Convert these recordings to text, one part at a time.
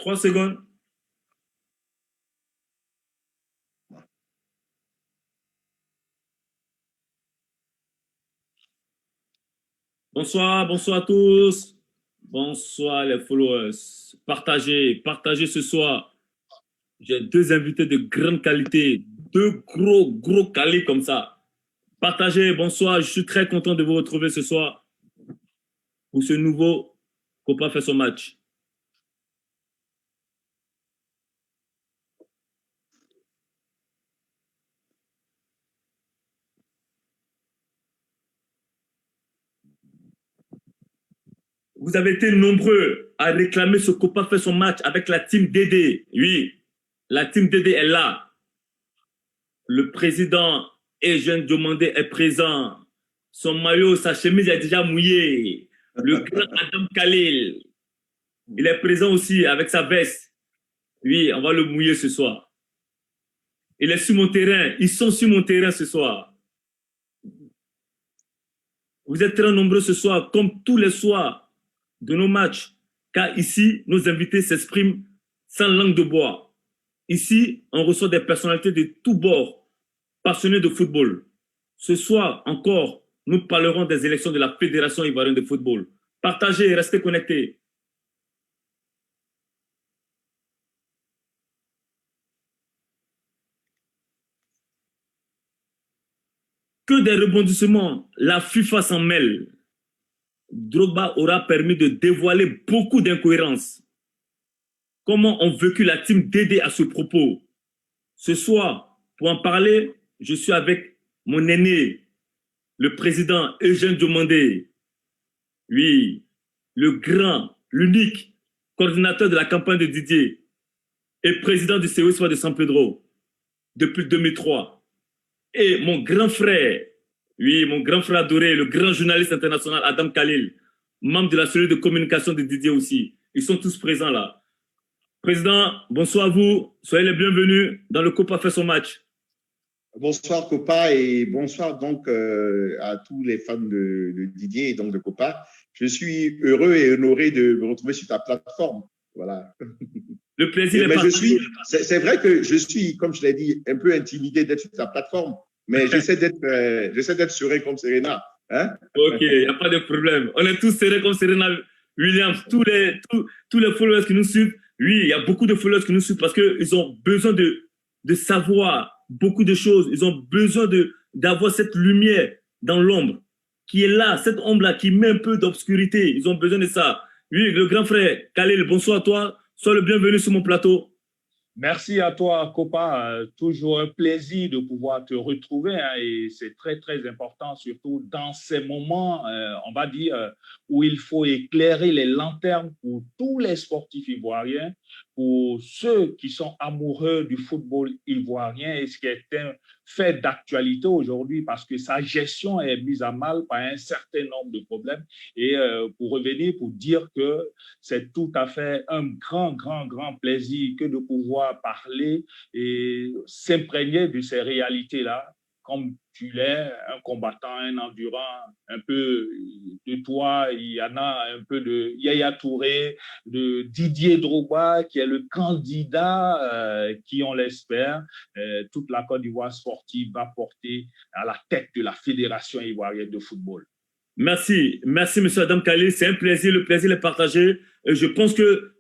3 secondes. Bonsoir, bonsoir à tous. Bonsoir les followers. Partagez ce soir. J'ai deux invités de grande qualité, deux gros calés comme ça. Partagez, bonsoir. Je suis très content de vous retrouver ce soir pour ce nouveau Copa fait son match. Vous avez été nombreux à réclamer ce Copa fait son match avec la team DD. Oui, la team DD est là. Le président Eugène Diomandé est présent. Son maillot, sa chemise est déjà mouillée. Le grand Adam Khalil, il est présent aussi avec sa veste. Oui, on va le mouiller ce soir. Il est sur mon terrain. Ils sont sur mon terrain ce soir. Vous êtes très nombreux ce soir, comme tous les soirs de nos matchs, car ici, nos invités s'expriment sans langue de bois. Ici, on reçoit des personnalités de tous bords, passionnés de football. Ce soir encore, nous parlerons des élections de la Fédération ivoirienne de football. Partagez et restez connectés. Que des rebondissements, la FIFA s'en mêle. Drogba aura permis de dévoiler beaucoup d'incohérences. Comment ont vécu la team DD à ce propos? Ce soir, pour en parler, je suis avec mon aîné, le président Eugène Diomandé. Oui, le grand, l'unique coordinateur de la campagne de Didier et président du COSFA de San Pedro depuis 2003. Et mon grand frère, oui, mon grand frère adoré, le grand journaliste international Adam Khalil, membre de la cellule de communication de Didier aussi. Ils sont tous présents là. Président, bonsoir à vous. Soyez les bienvenus dans le Copa fait son match. Bonsoir Copa et bonsoir donc à tous les fans de Didier et donc de Copa. Je suis heureux et honoré de me retrouver sur ta plateforme. Voilà. Le plaisir est partagé. C'est vrai que je suis, comme je l'ai dit, un peu intimidé d'être sur ta plateforme, mais j'essaie d'être serein comme Serena. Hein? Ok, il n'y a pas de problème. On est tous sereins comme Serena Williams. Tous les followers qui nous suivent, oui, il y a beaucoup de followers qui nous suivent parce qu'ils ont besoin de savoir beaucoup de choses. Ils ont besoin d'avoir cette lumière dans l'ombre qui est là, cette ombre-là qui met un peu d'obscurité. Ils ont besoin de ça. Oui, le grand frère Khalil, bonsoir à toi. Sois le bienvenu sur mon plateau. Merci à toi, Copa. Toujours un plaisir de pouvoir te retrouver hein, et c'est très, très important, surtout dans ces moments, on va dire, où il faut éclairer les lanternes pour tous les sportifs ivoiriens, pour ceux qui sont amoureux du football ivoirien et ce qui est un fait d'actualité aujourd'hui parce que sa gestion est mise à mal par un certain nombre de problèmes. Et pour revenir, pour dire que c'est tout à fait un grand plaisir que de pouvoir parler et s'imprégner de ces réalités-là, comme tu l'es, un combattant, un endurant, un peu de toi, il y en a un peu de Yaya Touré, de Didier Drogba, qui est le candidat qui, on l'espère, toute la Côte d'Ivoire sportive va porter à la tête de la Fédération ivoirienne de football. Merci, M. Adam Khalil, c'est un plaisir, le plaisir est partagé. Je pense que,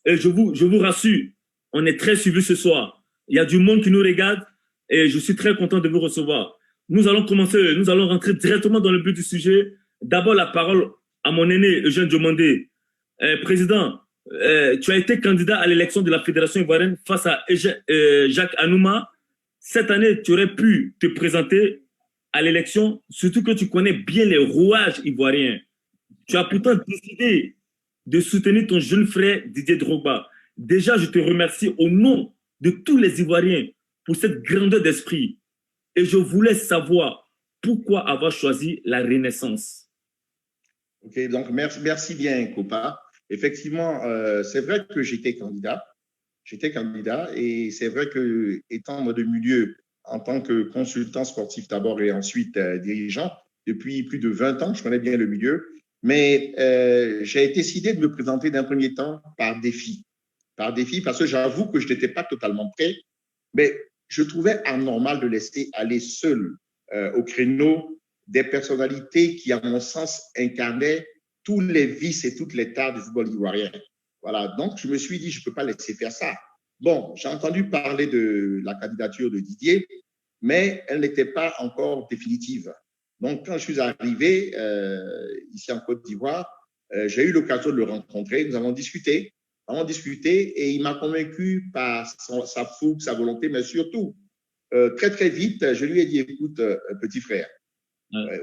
je vous rassure, on est très suivis ce soir. Il y a du monde qui nous regarde et je suis très content de vous recevoir. Nous allons rentrer directement dans le but du sujet. D'abord, la parole à mon aîné, Eugène Diomandé. Président, tu as été candidat à l'élection de la Fédération ivoirienne face à Jacques Anouma. Cette année, tu aurais pu te présenter à l'élection, surtout que tu connais bien les rouages ivoiriens. Tu as pourtant décidé de soutenir ton jeune frère Didier Drogba. Déjà, je te remercie au nom de tous les Ivoiriens pour cette grandeur d'esprit. Et je voulais savoir pourquoi avoir choisi la Renaissance. Ok, donc merci bien, Copa. Effectivement, c'est vrai que j'étais candidat. Et c'est vrai que, étant de milieu, en tant que consultant sportif d'abord et ensuite dirigeant, depuis plus de 20 ans, je connais bien le milieu, mais j'ai décidé de me présenter d'un premier temps par défi. par défi, parce que j'avoue que je n'étais pas totalement prêt, mais je trouvais anormal de laisser aller seul au créneau des personnalités qui, à mon sens, incarnaient tous les vices et toutes les tares du football ivoirien. Voilà, donc je me suis dit, je ne peux pas laisser faire ça. Bon, j'ai entendu parler de la candidature de Didier, mais elle n'était pas encore définitive. Donc, quand je suis arrivé ici en Côte d'Ivoire, j'ai eu l'occasion de le rencontrer. Nous avons discuté et il m'a convaincu par sa fougue, sa volonté, mais surtout, très, très vite, je lui ai dit, écoute, petit frère,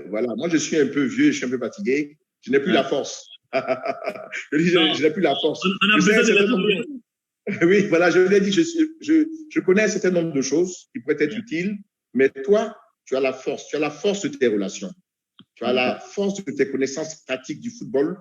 voilà, moi, je suis un peu vieux, je suis un peu fatigué, je n'ai plus la force. Je n'ai plus la force. On a besoin de oui, voilà, je lui ai dit, je connais un certain nombre de choses qui pourraient être utiles, mais toi, tu as la force de tes relations, tu as la force de tes connaissances pratiques du football,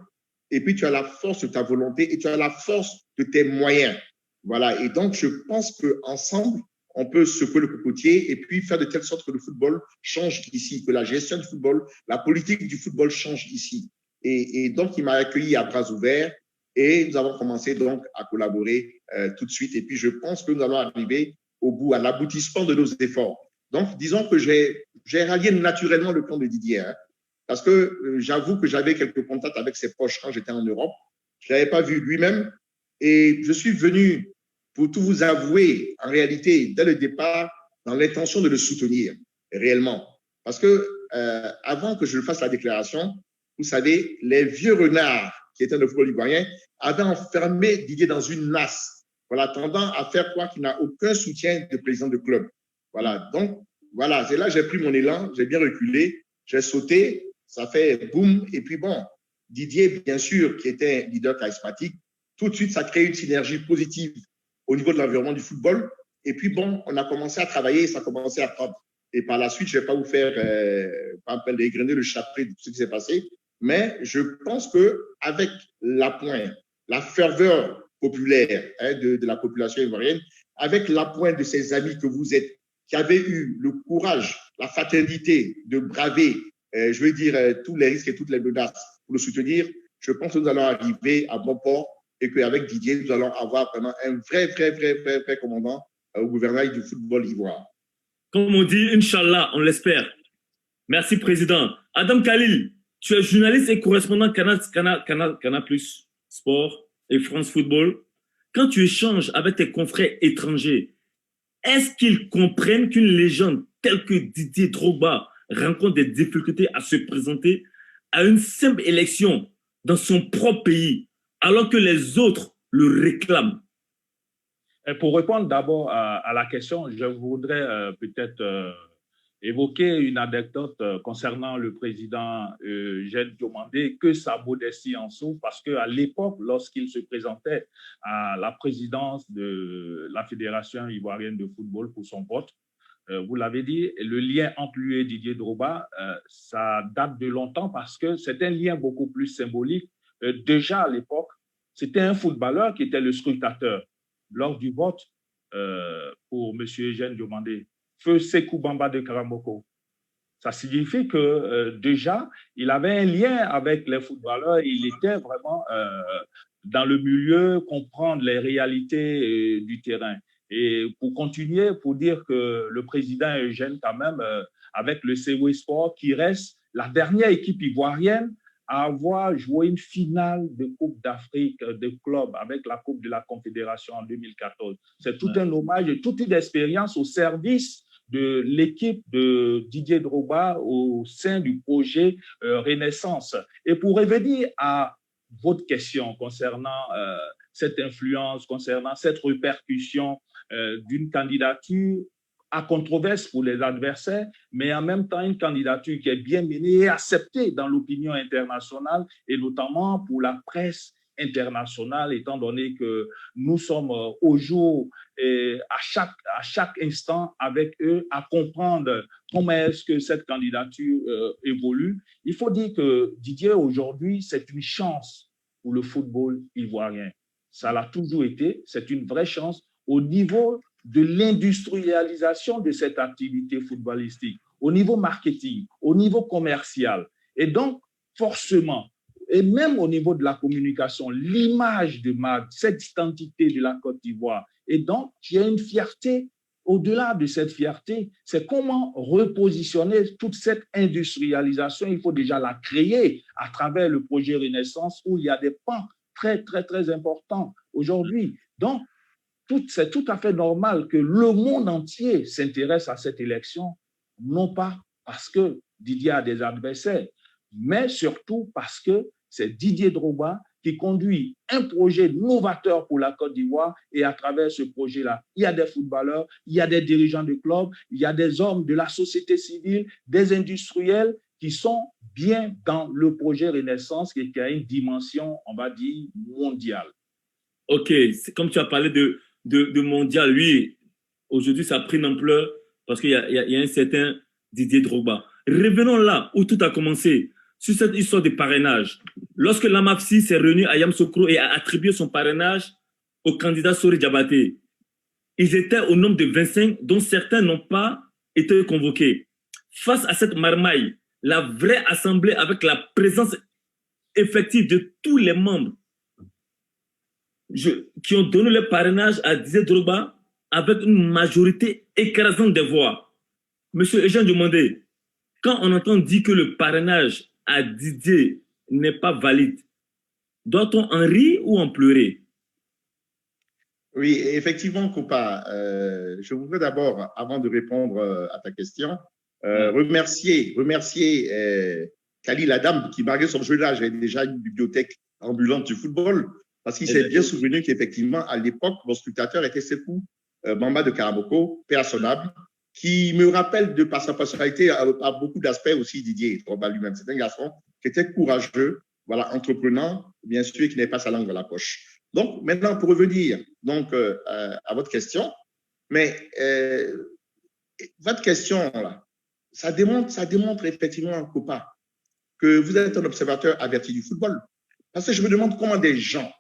et puis tu as la force de ta volonté et tu as la force de tes moyens. Voilà, et donc je pense qu'ensemble, on peut secouer le cocotier et puis faire de telle sorte que le football change ici, que la gestion du football, la politique du football change ici. Et donc, il m'a accueilli à bras ouverts et nous avons commencé donc à collaborer tout de suite. Et puis, je pense que nous allons arriver au bout, à l'aboutissement de nos efforts. Donc, disons que j'ai rallié naturellement le plan de Didier, hein, parce que j'avoue que j'avais quelques contacts avec ses proches quand j'étais en Europe. Je ne l'avais pas vu lui-même et je suis venu, pour tout vous avouer, en réalité, dès le départ, dans l'intention de le soutenir réellement. Parce que avant que je fasse la déclaration, vous savez, les vieux renards qui étaient dans le football ivoirien avaient enfermé Didier dans une nasse, voilà, tendant à faire croire qu'il n'a aucun soutien de président de club. Voilà, donc, voilà, c'est là que j'ai pris mon élan, j'ai bien reculé, j'ai sauté, ça fait boum, et puis bon, Didier, bien sûr, qui était un leader charismatique, tout de suite, ça crée une synergie positive au niveau de l'environnement du football, et puis bon, on a commencé à travailler, ça a commencé à prendre. Et par la suite, je ne vais pas vous faire dégrainer le chapitre de tout ce qui s'est passé, mais je pense qu'avec l'appoint, la ferveur populaire de la population ivoirienne, avec l'appoint de ses amis que vous êtes, qui avez eu le courage, la fraternité de braver, je veux dire, tous les risques et toutes les menaces pour le soutenir, je pense que nous allons arriver à bon port et qu'avec Didier, nous allons avoir vraiment un vrai commandant au gouvernail du football ivoire. Comme on dit, Inch'Allah, on l'espère. Merci, Président. Adam Khalil, tu es journaliste et correspondant Canal Plus Sport et France Football. Quand tu échanges avec tes confrères étrangers, est-ce qu'ils comprennent qu'une légende telle que Didier Drogba rencontre des difficultés à se présenter à une simple élection dans son propre pays, alors que les autres le réclament? Pour répondre d'abord à la question, je voudrais peut-être évoquer une anecdote concernant le président Eugène Diomandé, que sa modestie en souffre, parce qu'à l'époque, lorsqu'il se présentait à la présidence de la Fédération ivoirienne de football pour son poste, vous l'avez dit, le lien entre lui et Didier Drogba, ça date de longtemps parce que c'est un lien beaucoup plus symbolique. Déjà à l'époque, c'était un footballeur qui était le scrutateur lors du vote pour M. Eugène Diomandé, feu Sékou Bamba de Karamoko. Ça signifie que déjà, il avait un lien avec les footballeurs, il était vraiment dans le milieu, comprendre les réalités du terrain. Et pour continuer, pour dire que le président Eugène, quand même, avec le CW Sport, qui reste la dernière équipe ivoirienne à avoir joué une finale de Coupe d'Afrique de club avec la Coupe de la Confédération en 2014. C'est tout un hommage et toute une expérience au service de l'équipe de Didier Drogba au sein du projet Renaissance. Et pour revenir à votre question concernant cette influence, concernant cette répercussion d'une candidature à controverse pour les adversaires, mais en même temps une candidature qui est bien menée et acceptée dans l'opinion internationale et notamment pour la presse internationale, étant donné que nous sommes au jour et à chaque instant avec eux à comprendre comment est-ce que cette candidature évolue. Il faut dire que Didier, aujourd'hui, c'est une chance pour le football ivoirien. Ça l'a toujours été, c'est une vraie chance au niveau de l'industrialisation de cette activité footballistique, au niveau marketing, au niveau commercial. Et donc, forcément, Et même au niveau de la communication, l'image de MAD, cette identité de la Côte d'Ivoire. Et donc, il y a une fierté. Au-delà de cette fierté, c'est comment repositionner toute cette industrialisation. Il faut déjà la créer à travers le projet Renaissance où il y a des pans très, très, très importants aujourd'hui. Donc, c'est tout à fait normal que le monde entier s'intéresse à cette élection, non pas parce que Didier a des adversaires, mais surtout parce que c'est Didier Drogba qui conduit un projet novateur pour la Côte d'Ivoire et à travers ce projet-là, il y a des footballeurs, il y a des dirigeants de clubs, il y a des hommes de la société civile, des industriels qui sont bien dans le projet Renaissance qui a une dimension, on va dire, mondiale. Ok, c'est comme tu as parlé de mondial, oui, aujourd'hui ça a pris une ampleur parce qu'il y a un certain Didier Drogba. Revenons là où tout a commencé, sur cette histoire de parrainage. Lorsque l'AMAFSI s'est réuni à Yamoussoukro et a attribué son parrainage au candidat Sori Diabaté, ils étaient au nombre de 25, dont certains n'ont pas été convoqués. Face à cette marmaille, la vraie assemblée avec la présence effective de tous les membres qui ont donné le parrainage à Didier Drogba avec une majorité écrasante des voix. Monsieur Eugène Diomandé, quand on entend dire que le parrainage à Didier n'est pas valide, doit-on en rire ou en pleurer? Oui, effectivement, Koupa, je voudrais d'abord, avant de répondre à ta question, remercier Khalil Adam qui, malgré son jeune âge, avait déjà une bibliothèque ambulante du football, parce qu'il s'est bien souvenu qu'effectivement, à l'époque, mon scrutateur était Sekou Bamba de Karaboko, paix à son âme, qui me rappelle de par sa personnalité à beaucoup d'aspects aussi Didier Drogba lui-même. C'est un garçon qui était courageux, voilà, entreprenant, bien sûr, qui n'avait pas sa langue dans la poche. Donc, maintenant, pour revenir donc, à votre question, mais votre question, là, ça démontre effectivement, Copa, que vous êtes un observateur averti du football. Parce que je me demande comment des gens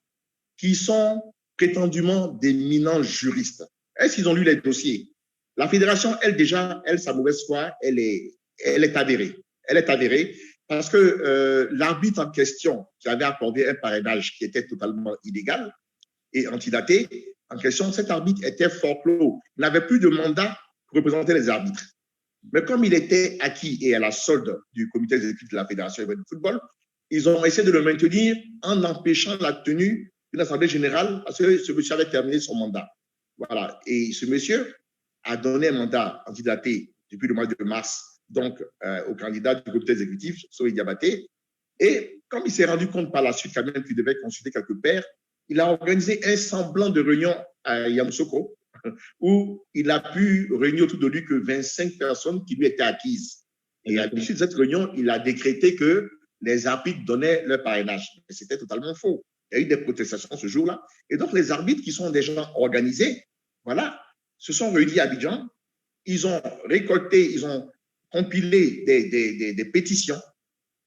qui sont prétendument d'éminents juristes, est-ce qu'ils ont lu les dossiers? La fédération, elle, déjà, elle, sa mauvaise foi, elle est avérée. Elle est avérée parce que l'arbitre en question, qui avait accordé un parrainage qui était totalement illégal et antidaté, en question, cet arbitre était forclos. Il n'avait plus de mandat pour représenter les arbitres. Mais comme il était acquis et à la solde du comité exécutif de la Fédération de football, ils ont essayé de le maintenir en empêchant la tenue d'une assemblée générale parce que ce monsieur avait terminé son mandat. Voilà. Et ce monsieur a donné un mandat antidaté depuis le mois de mars, donc au candidat du comité exécutif, Sori Diabaté. Et comme il s'est rendu compte par la suite quand même qu'il devait consulter quelques pairs, il a organisé un semblant de réunion à Yamoussoukro où il a pu réunir autour de lui que 25 personnes qui lui étaient acquises. Et à l'issue de cette réunion, il a décrété que les arbitres donnaient leur parrainage. Mais c'était totalement faux. Il y a eu des protestations ce jour-là. Et donc, les arbitres qui sont des gens organisés, voilà, se sont réunis à Abidjan. Ils ont récolté, ils ont compilé des pétitions.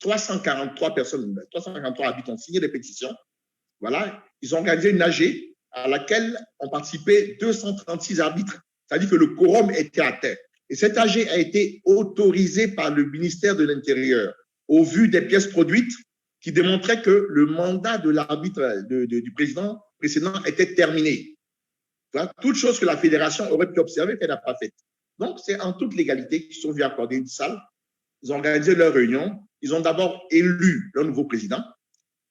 343 personnes, 343 arbitres ont signé des pétitions. Voilà, ils ont organisé une AG à laquelle ont participé 236 arbitres. C'est-à-dire que le quorum était atteint. Et cette AG a été autorisée par le ministère de l'Intérieur au vu des pièces produites qui démontraient que le mandat de l'arbitre du président précédent était terminé. Voilà, toute chose que la fédération aurait pu observer qu'elle n'a pas faite. Donc, c'est en toute légalité qu'ils sont venus accorder une salle. Ils ont organisé leur réunion. Ils ont d'abord élu leur nouveau président.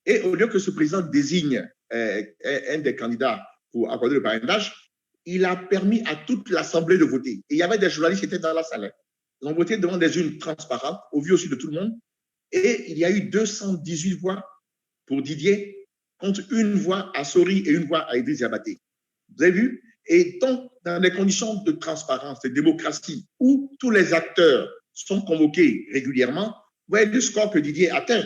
Et au lieu que ce président désigne un des candidats pour accorder le parrainage, il a permis à toute l'Assemblée de voter. Et il y avait des journalistes qui étaient dans la salle. Ils ont voté devant des urnes transparentes, au vu aussi de tout le monde. Et il y a eu 218 voix pour Didier, contre une voix à Sori et une voix à Idriss Diabaté. Vous avez vu? Et donc, dans des conditions de transparence, de démocratie, où tous les acteurs sont convoqués régulièrement, vous voyez le score que Didier atteint.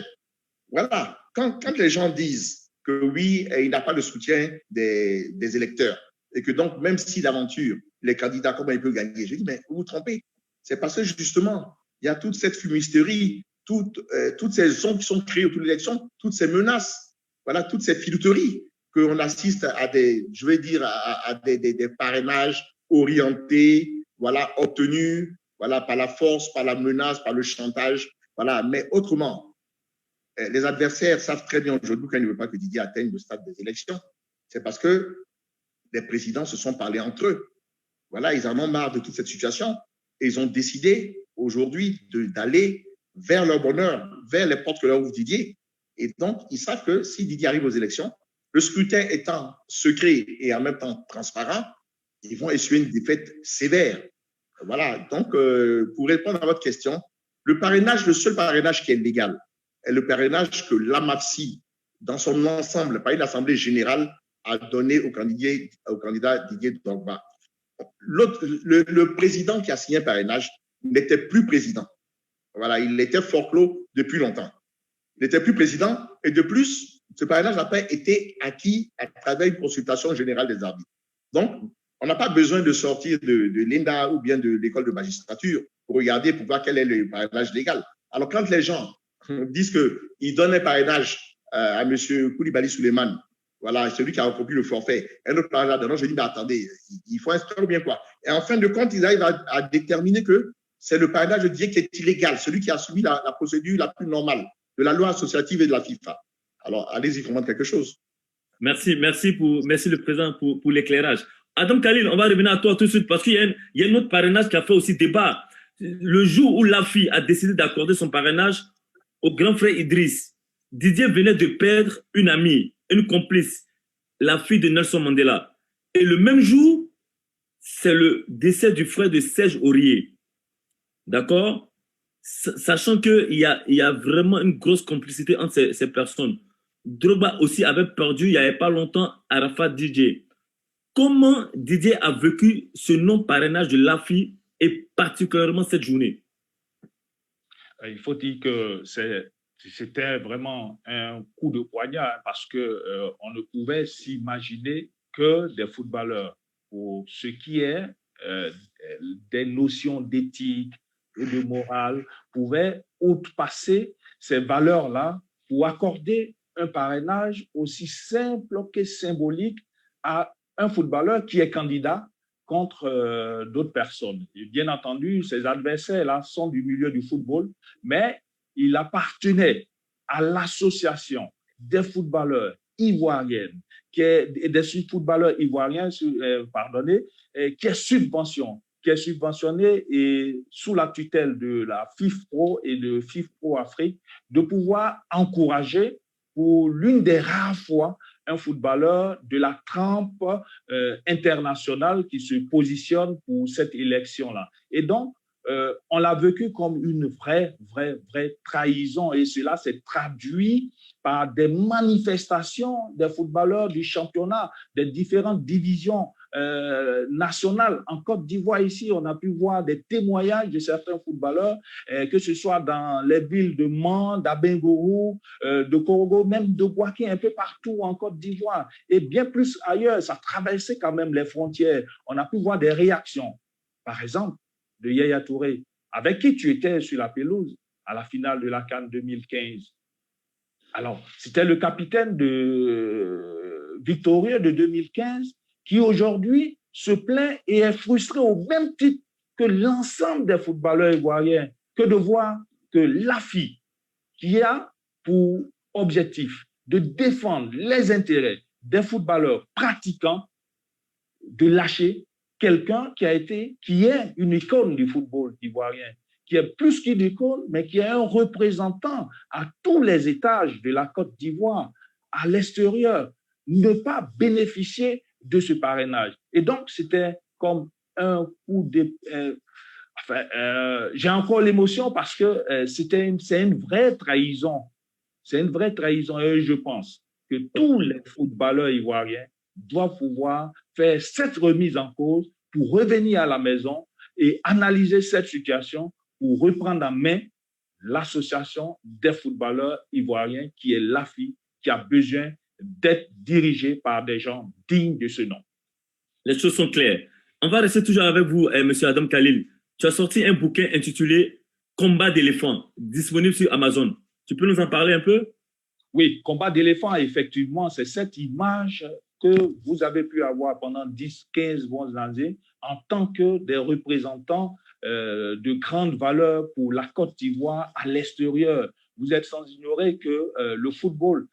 Voilà. Quand les gens disent que oui, il n'a pas le soutien des électeurs, et que donc, même si l'aventure, les candidats, comment ils peuvent gagner? Je dis, mais vous vous trompez. C'est parce que justement, il y a toute cette fumisterie, toutes ces ondes qui sont créées autour de l'élection, toutes ces menaces, voilà, toutes ces filouteries qu'on assiste à des, je vais dire, à des parrainages orientés, voilà, obtenus, voilà, par la force, par la menace, par le chantage, voilà, mais autrement. les adversaires savent très bien aujourd'hui qu'ils ne veulent pas que Didier atteigne le stade des élections. C'est parce que les présidents se sont parlé entre eux. Voilà, ils en ont marre de toute cette situation et ils ont décidé aujourd'hui d'aller vers leur bonheur, vers les portes que leur ouvre Didier. Et donc, ils savent que si Didier arrive aux élections, le scrutin étant secret et en même temps transparent, ils vont essuyer une défaite sévère. Voilà, donc pour répondre à votre question, le parrainage, le seul parrainage qui est légal, est le parrainage que l'AMAFSI, dans son ensemble, par une assemblée générale, a donné au candidat Didier Drogba. Le président qui a signé un parrainage n'était plus président. Voilà, il était forclos depuis longtemps. Il n'était plus président et de plus, ce parrainage n'a pas été acquis à travers une consultation générale des arbitres. Donc, on n'a pas besoin de sortir de l'INDA ou bien de l'école de magistrature pour regarder, pour voir quel est le parrainage légal. Alors, quand les gens disent qu'ils donnent un parrainage à M. Koulibaly Souleymane, voilà, celui qui a accompli le forfait, un autre parrainage, je dis, mais attendez, il faut inscrire ou bien quoi. Et en fin de compte, ils arrivent à déterminer que c'est le parrainage de Didier qui est illégal, celui qui a suivi la procédure la plus normale de la loi associative et de la FIFA. Alors, allez-y, comprendre quelque chose. Merci le président pour l'éclairage. Adam Khalil, on va revenir à toi tout de suite parce qu'il y a un autre parrainage qui a fait aussi débat. Le jour où l'AFI a décidé d'accorder son parrainage au grand frère Idriss, Didier venait de perdre une amie, une complice, la fille de Nelson Mandela. Et le même jour, c'est le décès du frère de Serge Aurier. D'accord? Sachant qu'il y a vraiment une grosse complicité entre ces personnes. Drogba aussi avait perdu il n'y avait pas longtemps Arafat DJ. Comment Didier a vécu ce non-parrainage de l'AFI et particulièrement cette journée? Il faut dire que c'était vraiment un coup de poignard parce qu'on ne pouvait s'imaginer que des footballeurs, pour ce qui est des notions d'éthique et de morale, pouvaient outrepasser ces valeurs-là pour accorder un parrainage aussi simple que symbolique à un footballeur qui est candidat contre d'autres personnes. Et bien entendu, ces adversaires-là sont du milieu du football, mais il appartenait à l'association des footballeurs ivoiriens, des footballeurs ivoiriens, qui est subventionnée et sous la tutelle de la FIFPro et de FIFPro Afrique, de pouvoir encourager pour l'une des rares fois un footballeur de la trempe internationale qui se positionne pour cette élection-là. Et donc, on l'a vécu comme une vraie trahison et cela s'est traduit par des manifestations des footballeurs du championnat, des différentes divisions nationales. En Côte d'Ivoire, ici, on a pu voir des témoignages de certains footballeurs, que ce soit dans les villes de Mans, d'Abengourou, de Korogo, même de Bouaké, un peu partout en Côte d'Ivoire et bien plus ailleurs. Ça traversait quand même les frontières. On a pu voir des réactions. Par exemple, de Yaya Touré, avec qui tu étais sur la pelouse à la finale de la CAN 2015. Alors, c'était le capitaine victorieux de 2015 qui aujourd'hui se plaint et est frustré au même titre que l'ensemble des footballeurs ivoiriens, que de voir que l'AFI, qui a pour objectif de défendre les intérêts des footballeurs pratiquants, de lâcher quelqu'un qui est une icône du football ivoirien, qui est plus qu'une icône, mais qui est un représentant à tous les étages de la Côte d'Ivoire, à l'extérieur, ne pas bénéficier de ce parrainage. Et donc, c'était comme un coup de... j'ai encore l'émotion parce que c'est une vraie trahison. C'est une vraie trahison et je pense que tous les footballeurs ivoiriens doivent pouvoir faire cette remise en cause pour revenir à la maison et analyser cette situation pour reprendre en main l'association des footballeurs ivoiriens qui est l'AFI, qui a besoin d'être dirigée par des gens dignes de ce nom. Les choses sont claires. On va rester toujours avec vous, monsieur Adam Khalil. Tu as sorti un bouquin intitulé Combat d'éléphants, disponible sur Amazon. Tu peux nous en parler un peu? Oui, Combat d'éléphants, effectivement, c'est cette image que vous avez pu avoir pendant 10, 15 bonnes années en tant que des représentants de grandes valeurs pour la Côte d'Ivoire à l'extérieur. vous êtes sans ignorer que le football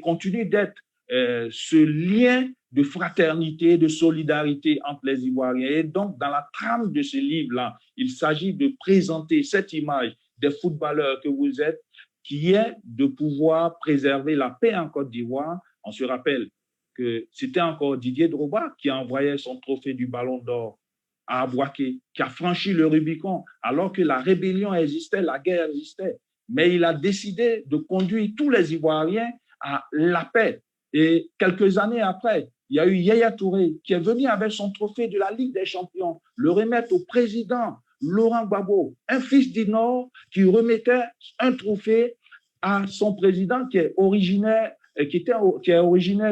continue d'être ce lien de fraternité, de solidarité entre les Ivoiriens. Et donc, dans la trame de ce livre-là, il s'agit de présenter cette image des footballeurs que vous êtes, qui est de pouvoir préserver la paix en Côte d'Ivoire. On se rappelle que c'était encore Didier Drogba qui envoyait son trophée du Ballon d'Or à Abouaké, qui a franchi le Rubicon, alors que la rébellion existait, la guerre existait. Mais il a décidé de conduire tous les Ivoiriens à la paix. Et quelques années après, il y a eu Yaya Touré qui est venu avec son trophée de la Ligue des Champions, le remettre au président Laurent Gbagbo, un fils du Nord qui remettait un trophée à son président qui est originaire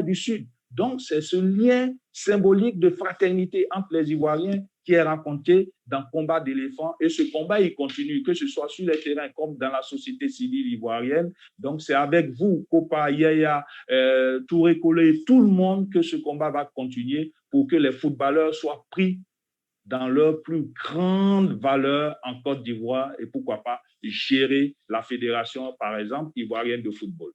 du Sud. Donc, c'est ce lien symbolique de fraternité entre les Ivoiriens qui est raconté dans Combat d'éléphants. Et ce combat, il continue, que ce soit sur les terrains comme dans la société civile ivoirienne. Donc, c'est avec vous, Kopa, Yaya, Touré Collé, tout le monde, que ce combat va continuer pour que les footballeurs soient pris dans leur plus grande valeur en Côte d'Ivoire et pourquoi pas gérer la fédération, par exemple, ivoirienne de football.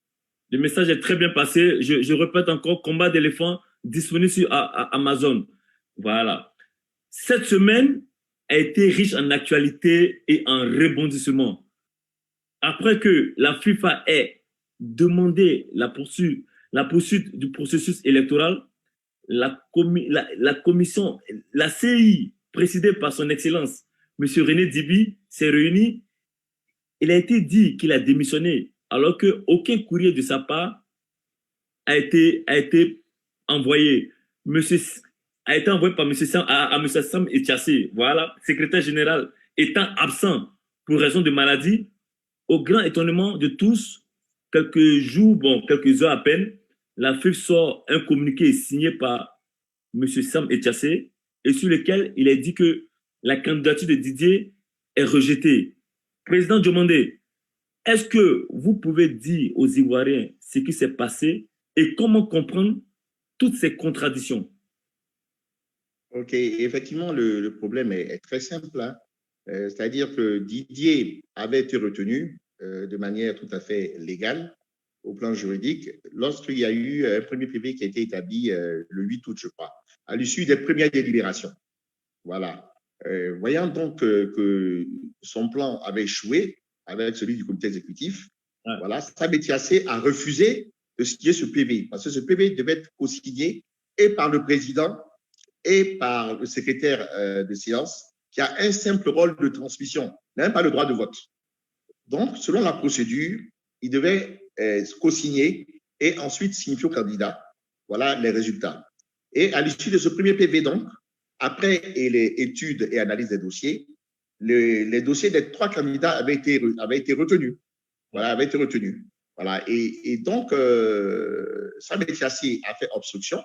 Le message est très bien passé. Je répète encore, Combat d'éléphants disponible sur Amazon. Voilà. Cette semaine a été riche en actualité et en rebondissements. Après que la FIFA ait demandé la poursuite du processus électoral, la commission, la CI, présidée par son Excellence, M. René Dibi, s'est réunie. Il a été dit qu'il a démissionné, alors qu'aucun courrier de sa part a été envoyé. A été envoyé par M. Sam Etiassé, voilà, secrétaire général, étant absent pour raison de maladie, au grand étonnement de tous, quelques heures à peine, la FIFA sort un communiqué signé par M. Sam Etiassé et sur lequel il est dit que la candidature de Didier est rejetée. Président Diomandé, est-ce que vous pouvez dire aux Ivoiriens ce qui s'est passé et comment comprendre toutes ces contradictions? Ok, effectivement, le problème est très simple, hein. C'est-à-dire que Didier avait été retenu de manière tout à fait légale au plan juridique lorsqu'il y a eu un premier PV qui a été établi le 8 août, je crois, à l'issue des premières délibérations. Voilà. Voyant donc que son plan avait échoué avec celui du comité exécutif, voilà, Sam Etiassé a refusé de signer ce PV parce que ce PV devait être co-signé et par le président et par le secrétaire de séance qui a un simple rôle de transmission, n'a même pas le droit de vote. Donc, selon la procédure, il devait co-signer et ensuite signifier au candidat, voilà les résultats. Et à l'issue de ce premier PV, donc, après les études et analyses des dossiers, les dossiers des 3 candidats avaient été retenus. Voilà, avaient été retenus. Voilà. Et donc, Sam Etiassé a fait obstruction.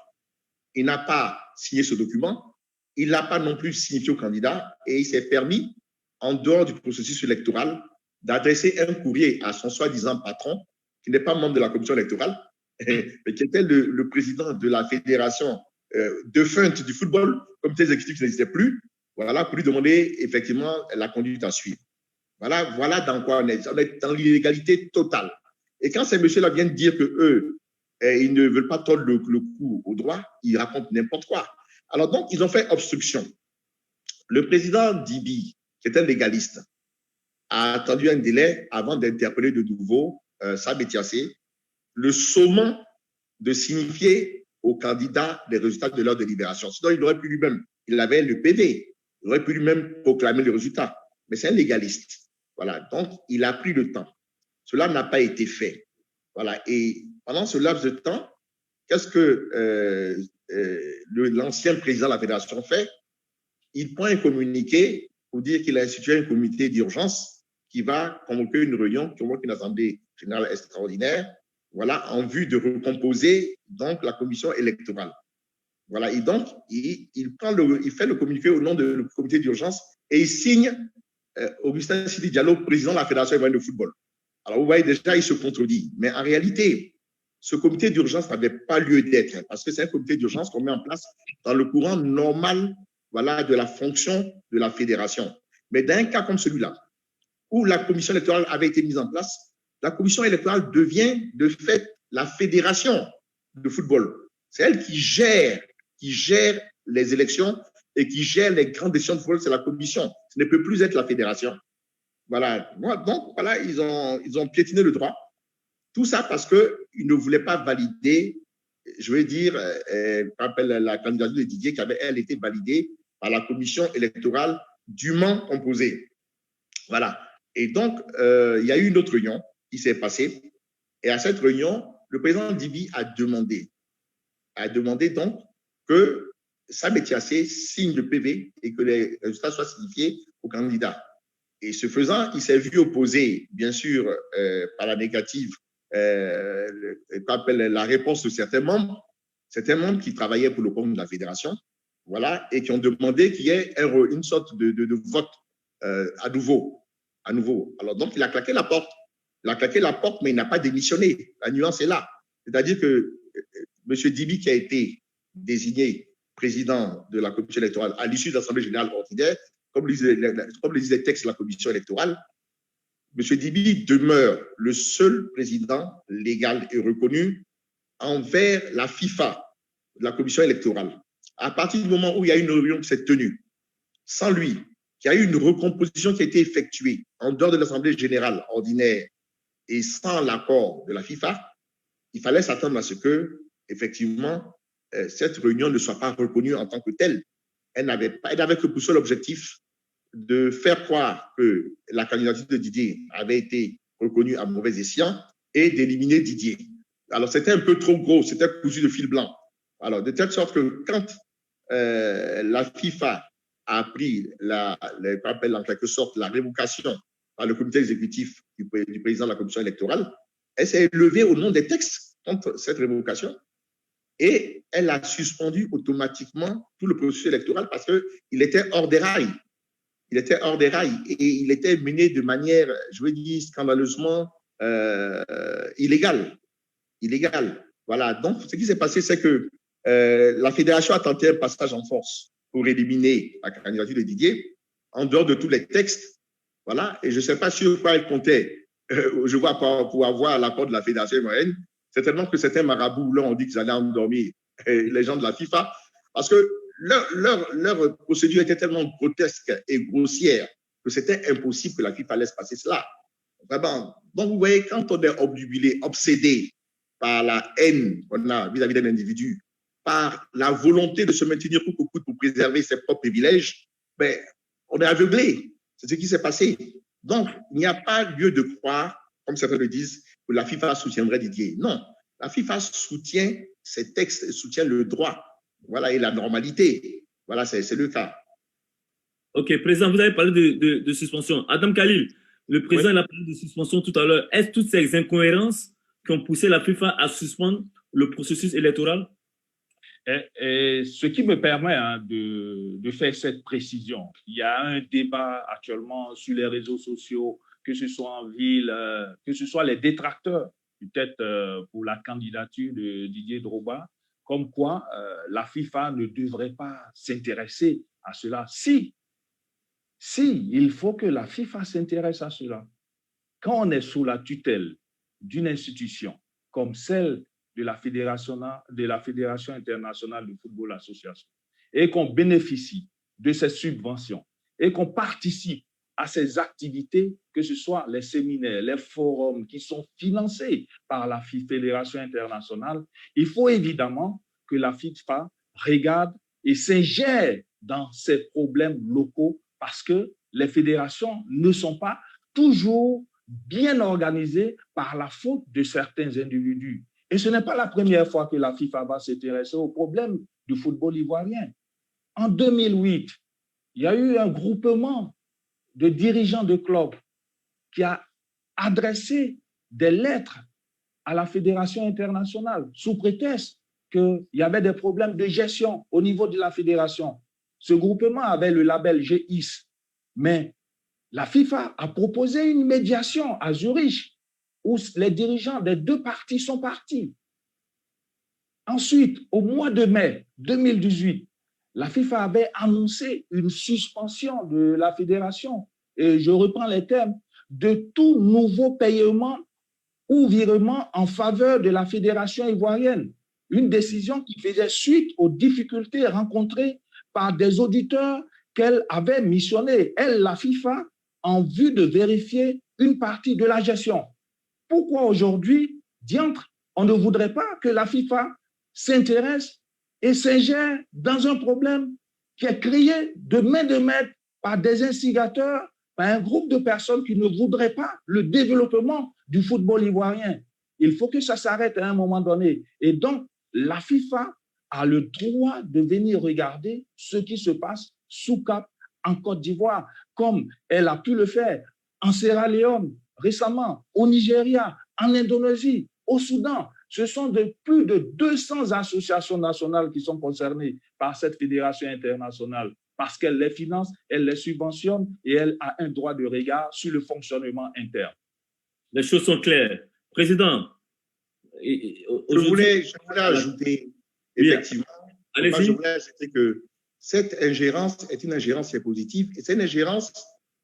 Il n'a pas signé ce document. Il n'a pas non plus signifié au candidat et il s'est permis, en dehors du processus électoral, d'adresser un courrier à son soi-disant patron, qui n'est pas membre de la commission électorale, mais qui était le président de la fédération défunte du football, comité exécutif qui n'existait plus, voilà, pour lui demander effectivement la conduite à suivre. Voilà dans quoi on est. On est dans l'illégalité totale. Et quand ces messieurs-là viennent dire que eux, ils ne veulent pas tordre le cou au droit, ils racontent n'importe quoi. Alors donc, ils ont fait obstruction. Le président Dibi, qui est un légaliste, a attendu un délai avant d'interpeller de nouveau Sam Etiassé, le sommant de signifier aux candidats les résultats de leur délibération. Sinon, il aurait pu lui-même, il avait le PV, il aurait pu lui-même proclamer les résultats. Mais c'est un légaliste. Voilà, donc il a pris le temps. Cela n'a pas été fait. Voilà, et pendant ce laps de temps, qu'est-ce que l'ancien président de la fédération fait? Il prend un communiqué pour dire qu'il a institué un comité d'urgence qui va convoquer une réunion, qui convoque une assemblée générale extraordinaire, voilà, en vue de recomposer donc la commission électorale. Voilà, et donc il fait le communiqué au nom du comité d'urgence et il signe Augustin Sidi Diallo, président de la Fédération ivoirienne de football. Alors vous voyez déjà, il se contredit. Mais en réalité, ce comité d'urgence n'avait pas lieu d'être, hein, parce que c'est un comité d'urgence qu'on met en place dans le courant normal, voilà, de la fonction de la fédération. Mais dans un cas comme celui-là, où la commission électorale avait été mise en place, la commission électorale devient de fait la fédération de football. C'est elle qui gère les élections et qui gère les grandes décisions de football, c'est la commission. Ce ne peut plus être la fédération. Voilà. Donc, voilà, ils ont piétiné le droit. Tout ça parce qu'ils ne voulaient pas valider, je veux dire, la candidature de Didier qui avait, elle, été validée par la commission électorale dûment composée. Voilà. Et donc, il y a eu une autre réunion qui s'est passée. Et à cette réunion, le président Dibi a demandé donc que Sam Thiassé signe le PV et que les résultats soient signifiés aux candidats. Et ce faisant, il s'est vu opposer, bien sûr, par la négative, la réponse de certains membres qui travaillaient pour le compte de la fédération, voilà, et qui ont demandé qu'il y ait une sorte de vote à nouveau. Alors donc, il a claqué la porte. Mais il n'a pas démissionné. La nuance est là. C'est-à-dire que M. Dibi, qui a été désigné président de la commission électorale à l'issue de l'Assemblée générale ordinaire, comme le disent les textes de la commission électorale, M. Dibi demeure le seul président légal et reconnu envers la FIFA, la commission électorale. À partir du moment où il y a une réunion qui s'est tenue, sans lui, qu'il y a eu une recomposition qui a été effectuée en dehors de l'Assemblée générale ordinaire et sans l'accord de la FIFA, il fallait s'attendre à ce que, effectivement, cette réunion ne soit pas reconnue en tant que telle. Elle n'avait que pour seul objectif de faire croire que la candidature de Didier avait été reconnue à mauvais escient et d'éliminer Didier. Alors, c'était un peu trop gros, c'était cousu de fil blanc. Alors, de telle sorte que quand la FIFA a appris, en quelque sorte, la révocation par le comité exécutif du président de la commission électorale, elle s'est levée au nom des textes contre cette révocation et elle a suspendu automatiquement tout le processus électoral parce qu'il était hors des rails. Il était hors des rails et il était mené de manière, je veux dire, scandaleusement illégale. Voilà. Donc, ce qui s'est passé, c'est que la fédération a tenté un passage en force pour éliminer la candidature de Didier en dehors de tous les textes. Voilà. Et je ne sais pas sur quoi elle comptait. Je vois pour avoir l'accord de la fédération ivoirienne. Certainement que certains marabouts, là, ont dit qu'ils allaient endormir les gens de la FIFA parce que leur procédure était tellement grotesque et grossière que c'était impossible que la FIFA laisse passer cela. Vraiment. Donc, vous voyez, quand on est obnubilé, obsédé par la haine qu'on a vis-à-vis d'un individu, par la volonté de se maintenir coûte que coûte pour préserver ses propres privilèges, ben, on est aveuglé. C'est ce qui s'est passé. Donc, il n'y a pas lieu de croire, comme certains le disent, que la FIFA soutiendrait Didier. Non, la FIFA soutient ces textes, soutient le droit, voilà, et la normalité. Voilà, c'est le cas. Ok, président, vous avez parlé de suspension. Adam Khalil, le président, il a parlé de suspension tout à l'heure. Est-ce toutes ces incohérences qui ont poussé la FIFA à suspendre le processus électoral? Et ce qui me permet de faire cette précision, il y a un débat actuellement sur les réseaux sociaux, que ce soit en ville, que ce soit les détracteurs, peut-être pour la candidature de Didier Drogba, comme quoi la FIFA ne devrait pas s'intéresser à cela. Si, il faut que la FIFA s'intéresse à cela. Quand on est sous la tutelle d'une institution comme celle de la Fédération internationale de football association et qu'on bénéficie de ces subventions et qu'on participe à ces activités, que ce soit les séminaires, les forums qui sont financés par la Fédération internationale, il faut évidemment que la FIFA regarde et s'ingère dans ces problèmes locaux parce que les fédérations ne sont pas toujours bien organisées par la faute de certains individus. Et ce n'est pas la première fois que la FIFA va s'intéresser aux problèmes du football ivoirien. En 2008, il y a eu un groupement de dirigeants de clubs qui a adressé des lettres à la Fédération internationale sous prétexte qu'il y avait des problèmes de gestion au niveau de la fédération. Ce groupement avait le label GIS, mais la FIFA a proposé une médiation à Zurich où les dirigeants des deux parties sont partis. Ensuite, au mois de mai 2018, la FIFA avait annoncé une suspension de la fédération, et je reprends les termes, de tout nouveau paiement ou virement en faveur de la Fédération ivoirienne. Une décision qui faisait suite aux difficultés rencontrées par des auditeurs qu'elle avait missionnés, elle, la FIFA, en vue de vérifier une partie de la gestion. Pourquoi aujourd'hui, diantre, on ne voudrait pas que la FIFA s'intéresse et s'ingère dans un problème qui est créé de main de maître par des instigateurs, par un groupe de personnes qui ne voudraient pas le développement du football ivoirien. Il faut que ça s'arrête à un moment donné. Et donc, la FIFA a le droit de venir regarder ce qui se passe sous Cap en Côte d'Ivoire, comme elle a pu le faire en Sierra Leone récemment, au Nigeria, en Indonésie, au Soudan. Ce sont plus de 200 associations nationales qui sont concernées par cette fédération internationale parce qu'elle les finance, elle les subventionne et elle a un droit de regard sur le fonctionnement interne. Les choses sont claires. Président, je voulais ajouter, effectivement, je voulais ajouter que cette ingérence est une ingérence qui est positive et c'est une ingérence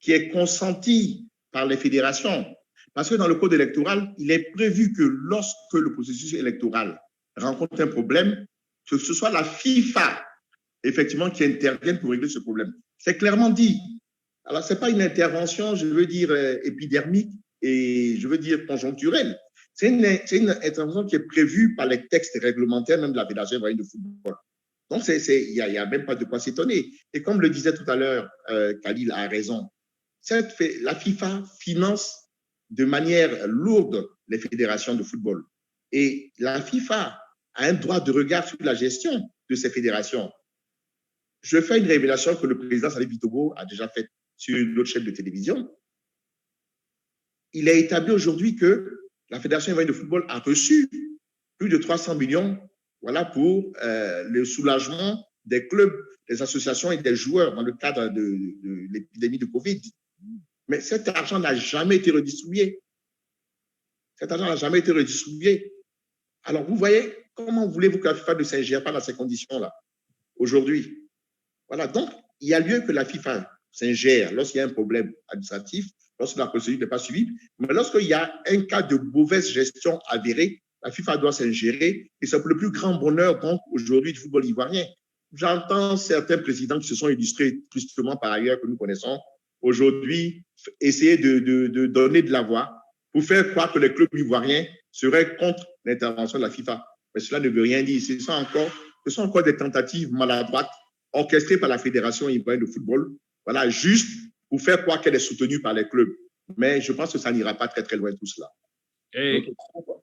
qui est consentie par les fédérations. Parce que dans le code électoral, il est prévu que lorsque le processus électoral rencontre un problème, que ce soit la FIFA, effectivement, qui intervienne pour régler ce problème. C'est clairement dit. Alors, ce n'est pas une intervention, je veux dire, épidermique et, je veux dire, conjoncturelle. C'est une intervention qui est prévue par les textes réglementaires, même de la Fédération ivoirienne de football. Donc, il n'y a même pas de quoi s'étonner. Et comme le disait tout à l'heure, Khalil a raison, la FIFA finance de manière lourde les fédérations de football. Et la FIFA a un droit de regard sur la gestion de ces fédérations. Je fais une révélation que le président Salif Bitogo a déjà faite sur une autre chaîne de télévision. Il est établi aujourd'hui que la Fédération ivoirienne de football a reçu plus de 300 millions pour le soulagement des clubs, des associations et des joueurs dans le cadre de l'épidémie de Covid. Mais cet argent n'a jamais été redistribué. Cet argent n'a jamais été redistribué. Alors, vous voyez, comment voulez-vous que la FIFA ne s'ingère pas dans ces conditions-là, aujourd'hui? Voilà, donc, il y a lieu que la FIFA s'ingère lorsqu'il y a un problème administratif, lorsque la procédure n'est pas suivie, mais lorsqu'il y a un cas de mauvaise gestion avérée, la FIFA doit s'ingérer, et c'est pour le plus grand bonheur, donc, aujourd'hui, du football ivoirien. J'entends certains présidents qui se sont illustrés tristement par ailleurs, que nous connaissons, aujourd'hui, essayer de donner de la voix pour faire croire que les clubs ivoiriens seraient contre l'intervention de la FIFA. Mais cela ne veut rien dire. Ce sont encore des tentatives maladroites orchestrée par la Fédération ivoirienne de football, voilà, juste pour faire croire qu'elle est soutenue par les clubs. Mais je pense que ça n'ira pas très, très loin tout cela. Et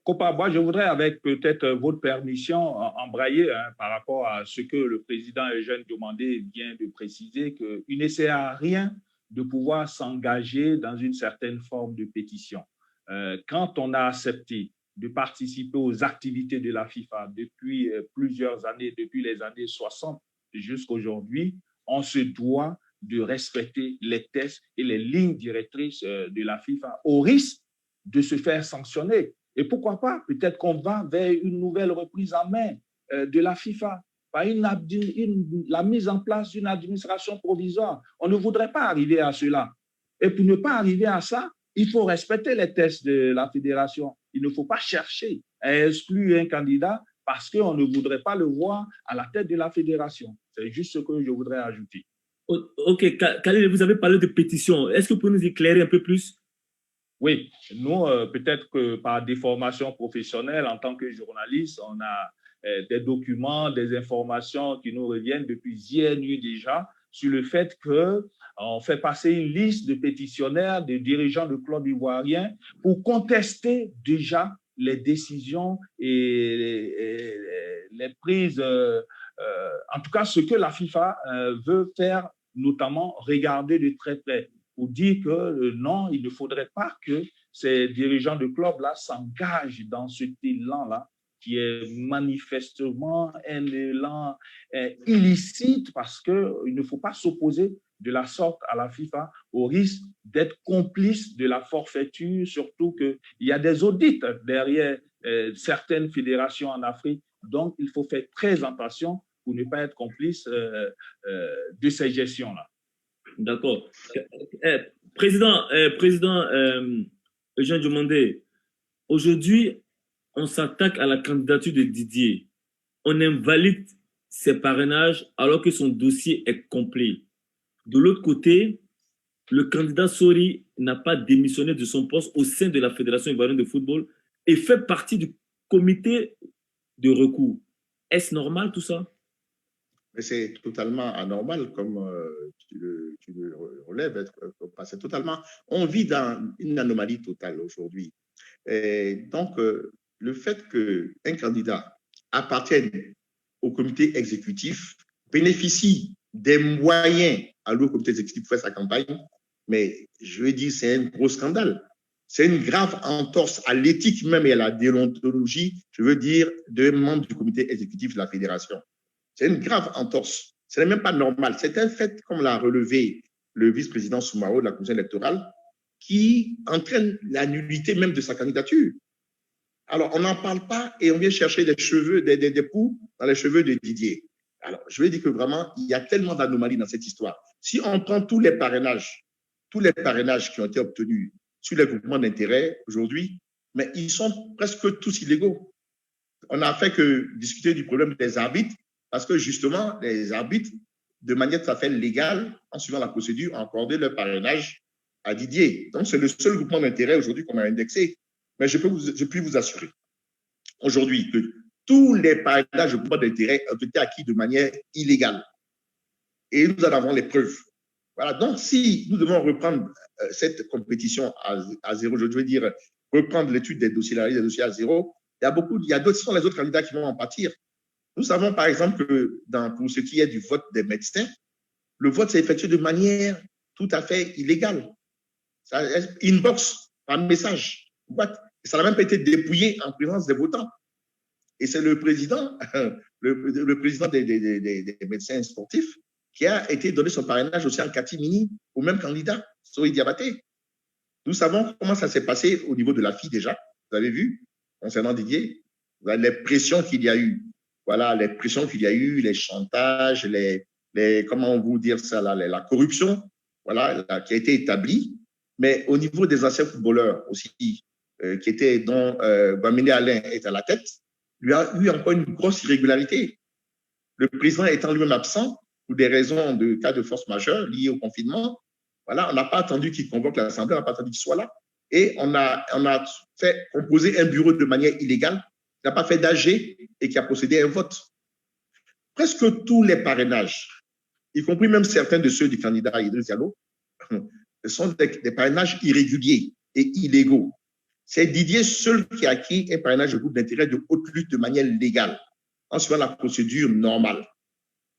Kopa, moi, je voudrais, avec peut-être votre permission, embrayer par rapport à ce que le président Eugène Diomandé vient de préciser, qu'il ne sert à rien de pouvoir s'engager dans une certaine forme de pétition. Quand on a accepté de participer aux activités de la FIFA depuis plusieurs années, depuis les années 60 jusqu'à aujourd'hui, on se doit de respecter les tests et les lignes directrices de la FIFA au risque de se faire sanctionner. Et pourquoi pas, peut-être qu'on va vers une nouvelle reprise en main de la FIFA, par la mise en place d'une administration provisoire. On ne voudrait pas arriver à cela. Et pour ne pas arriver à ça, il faut respecter les tests de la fédération. Il ne faut pas chercher à exclure un candidat parce qu'on ne voudrait pas le voir à la tête de la fédération. C'est juste ce que je voudrais ajouter. Ok, Khalil, vous avez parlé de pétition. Est-ce que vous pouvez nous éclairer un peu plus? Oui, nous, peut-être que par des formations professionnelles, en tant que journaliste, on a des documents, des informations qui nous reviennent depuis hier nuit déjà sur le fait qu'on fait passer une liste de pétitionnaires, de dirigeants de clubs ivoiriens pour contester déjà les décisions et les prises, en tout cas ce que la FIFA veut faire, notamment regarder de très près, pour dire que non, il ne faudrait pas que ces dirigeants de clubs-là s'engagent dans cet élan-là, qui est manifestement un élan illicite, parce qu'il ne faut pas s'opposer de la sorte à la FIFA au risque d'être complice de la forfaiture, surtout qu'il y a des audits derrière certaines fédérations en Afrique. Donc, il faut faire très attention pour ne pas être complice de ces gestions-là. D'accord. Président Eugène Diomandé, Aujourd'hui, on s'attaque à la candidature de Didier. On invalide ses parrainages alors que son dossier est complet. De l'autre côté, le candidat Sori n'a pas démissionné de son poste au sein de la Fédération ivoirienne de football et fait partie du comité de recours. Est-ce normal tout ça? Mais c'est totalement anormal, comme tu le relèves. C'est totalement. On vit dans une anomalie totale aujourd'hui. Et donc, le fait qu'un candidat appartienne au comité exécutif, bénéficie des moyens alloués au comité exécutif pour faire sa campagne, mais je veux dire, c'est un gros scandale. C'est une grave entorse à l'éthique même et à la déontologie, je veux dire, de membres du comité exécutif de la fédération. C'est une grave entorse. Ce n'est même pas normal. C'est un fait, comme l'a relevé le vice-président Soumaro de la commission électorale, qui entraîne la nullité même de sa candidature. Alors, on n'en parle pas et on vient chercher des cheveux, des poux dans les cheveux de Didier. Alors, je veux dire que vraiment, il y a tellement d'anomalies dans cette histoire. Si on prend tous les parrainages qui ont été obtenus sur les groupements d'intérêt aujourd'hui, mais ils sont presque tous illégaux. On n'a fait que discuter du problème des arbitres, parce que justement, les arbitres, de manière tout à fait légale, en suivant la procédure, ont accordé leur parrainage à Didier. Donc, c'est le seul groupement d'intérêt aujourd'hui qu'on a indexé. Mais je puis vous assurer aujourd'hui que tous les parrainages de groupements d'intérêt ont été acquis de manière illégale. Et nous en avons les preuves. Voilà. Donc, si nous devons reprendre cette compétition à zéro, je veux dire, reprendre l'étude des dossiers à zéro, il y a d'autres, ce sont les autres candidats qui vont en pâtir. Nous savons, par exemple, que pour ce qui est du vote des médecins, le vote s'est effectué de manière tout à fait illégale. Ça, inbox, par message. Ça n'a même pas été dépouillé en présence des votants. Et c'est le président, le président des médecins sportifs qui a été donné son parrainage aussi en catimini au même candidat, Sory Diabaté. Nous savons comment ça s'est passé au niveau de la fille déjà. Vous avez vu, concernant Didier, les pressions qu'il y a eu. Voilà, les pressions qu'il y a eu, les chantages, comment vous dire ça, la corruption, voilà, qui a été établie. Mais au niveau des anciens footballeurs aussi, qui étaient, dont Bamine Alain est à la tête, il y a eu encore une grosse irrégularité. Le président étant lui-même absent pour des raisons de cas de force majeure liées au confinement, voilà, on n'a pas attendu qu'il convoque l'Assemblée, on n'a pas attendu qu'il soit là. Et on a fait composer un bureau de manière illégale, qui n'a pas fait d'AG et qui a procédé à un vote. Presque tous les parrainages, y compris même certains de ceux du candidat Idriss Diallo, sont des parrainages irréguliers et illégaux. C'est Didier seul qui a acquis un parrainage de groupe d'intérêt de haute lutte de manière légale, en suivant la procédure normale.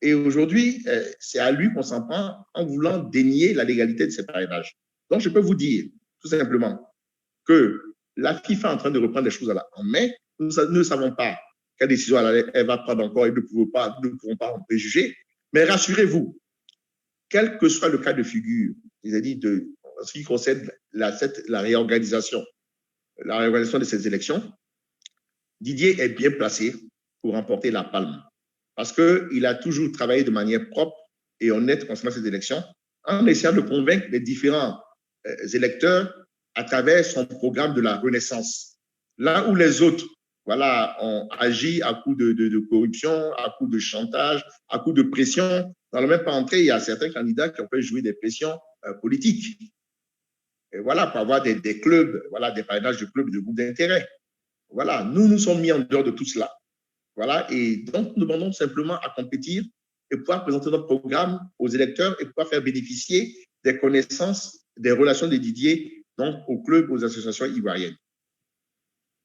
Et aujourd'hui, c'est à lui qu'on s'en prend en voulant dénier la légalité de ces parrainages. Donc, je peux vous dire, tout simplement, que la FIFA est en train de reprendre les choses en main. Nous ne savons pas quelle décision elle va prendre encore et nous ne pouvons pas en préjuger. Mais rassurez-vous, quel que soit le cas de figure, c'est-à-dire en ce qui concerne la réorganisation de ces élections, Didier est bien placé pour remporter la palme parce qu'il a toujours travaillé de manière propre et honnête concernant ces élections en essayant de convaincre les différents électeurs à travers son programme de la Renaissance. Là où les autres voilà, ont agi à coup de corruption, à coup de chantage, à coup de pression, dans le même pas entrée, il y a certains candidats qui ont fait jouer des pressions politiques. Et voilà, pour avoir des clubs, voilà, des parrainages de clubs, de groupes d'intérêt. Voilà, nous sommes mis en dehors de tout cela. Voilà, et donc nous demandons simplement à compétir et pouvoir présenter notre programme aux électeurs et pouvoir faire bénéficier des connaissances, des relations de Didier, donc aux clubs, aux associations ivoiriennes.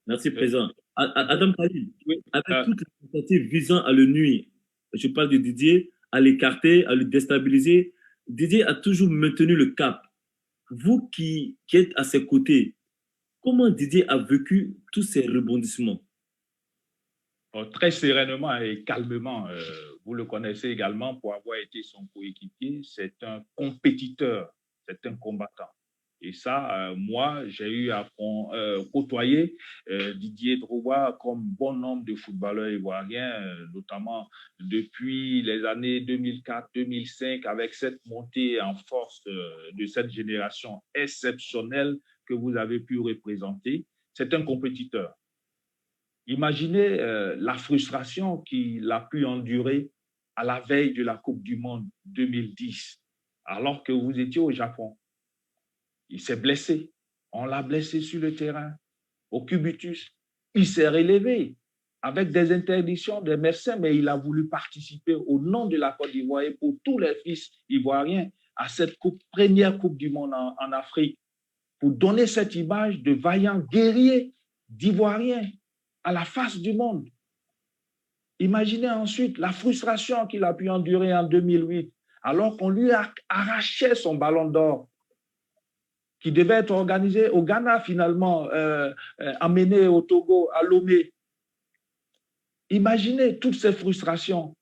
Merci, Président. Adam Khalil, avec toutes les tentatives visant à le nuire, je parle de Didier, à l'écarter, à le déstabiliser, Didier a toujours maintenu le cap. Vous qui êtes à ses côtés, comment Didier a vécu tous ces rebondissements? Très sereinement et calmement. Vous le connaissez également pour avoir été son coéquipier. C'est un compétiteur, c'est un combattant. Et ça, moi, j'ai eu à côtoyer Didier Drogba comme bon nombre de footballeurs ivoiriens, notamment depuis les années 2004-2005, avec cette montée en force de cette génération exceptionnelle que vous avez pu représenter. c'est un compétiteur. Imaginez la frustration qu'il a pu endurer à la veille de la Coupe du Monde 2010, alors que vous étiez au Japon. Il s'est blessé. On l'a blessé sur le terrain, au cubitus. Il s'est relevé avec des interdictions des médecins, mais il a voulu participer au nom de la Côte d'Ivoire et pour tous les fils ivoiriens à cette première Coupe du Monde en Afrique, pour donner cette image de vaillant guerrier d'Ivoiriens à la face du monde. Imaginez ensuite la frustration qu'il a pu endurer en 2008, alors qu'on lui a arraché son ballon d'or, qui devait être organisé au Ghana finalement, amené au Togo, à Lomé. Imaginez toutes ces frustrations.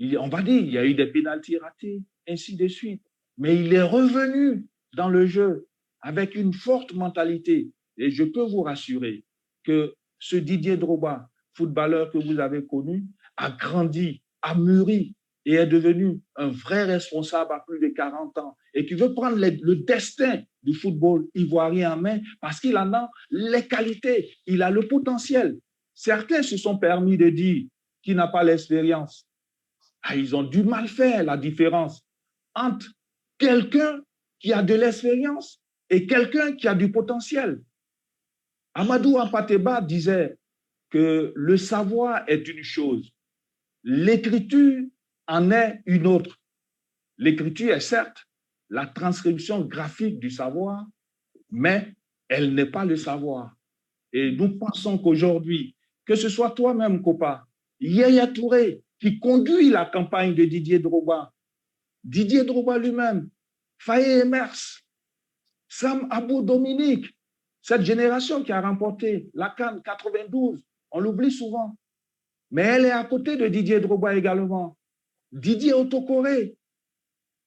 On va dire, il y a eu des pénaltys ratés, ainsi de suite. Mais il est revenu dans le jeu avec une forte mentalité. Et je peux vous rassurer que ce Didier Drogba, footballeur que vous avez connu, a grandi, a mûri et est devenu un vrai responsable à plus de 40 ans et qui veut prendre le destin du football ivoirien en main parce qu'il en a les qualités, il a le potentiel. Certains se sont permis de dire qu'il n'a pas l'expérience. Ils ont du mal faire la différence entre quelqu'un qui a de l'expérience et quelqu'un qui a du potentiel. Amadou Ampateba disait que le savoir est une chose, l'écriture en est une autre. L'écriture est certes la transcription graphique du savoir, mais elle n'est pas le savoir. Et nous pensons qu'aujourd'hui, que ce soit toi-même, Kopa, Yaya Touré, qui conduit la campagne de Didier Drogba lui-même, Faye Emers, Sam Abou Dominique, cette génération qui a remporté la CAN 92, on l'oublie souvent, mais elle est à côté de Didier Drogba également. Didier Otokoré,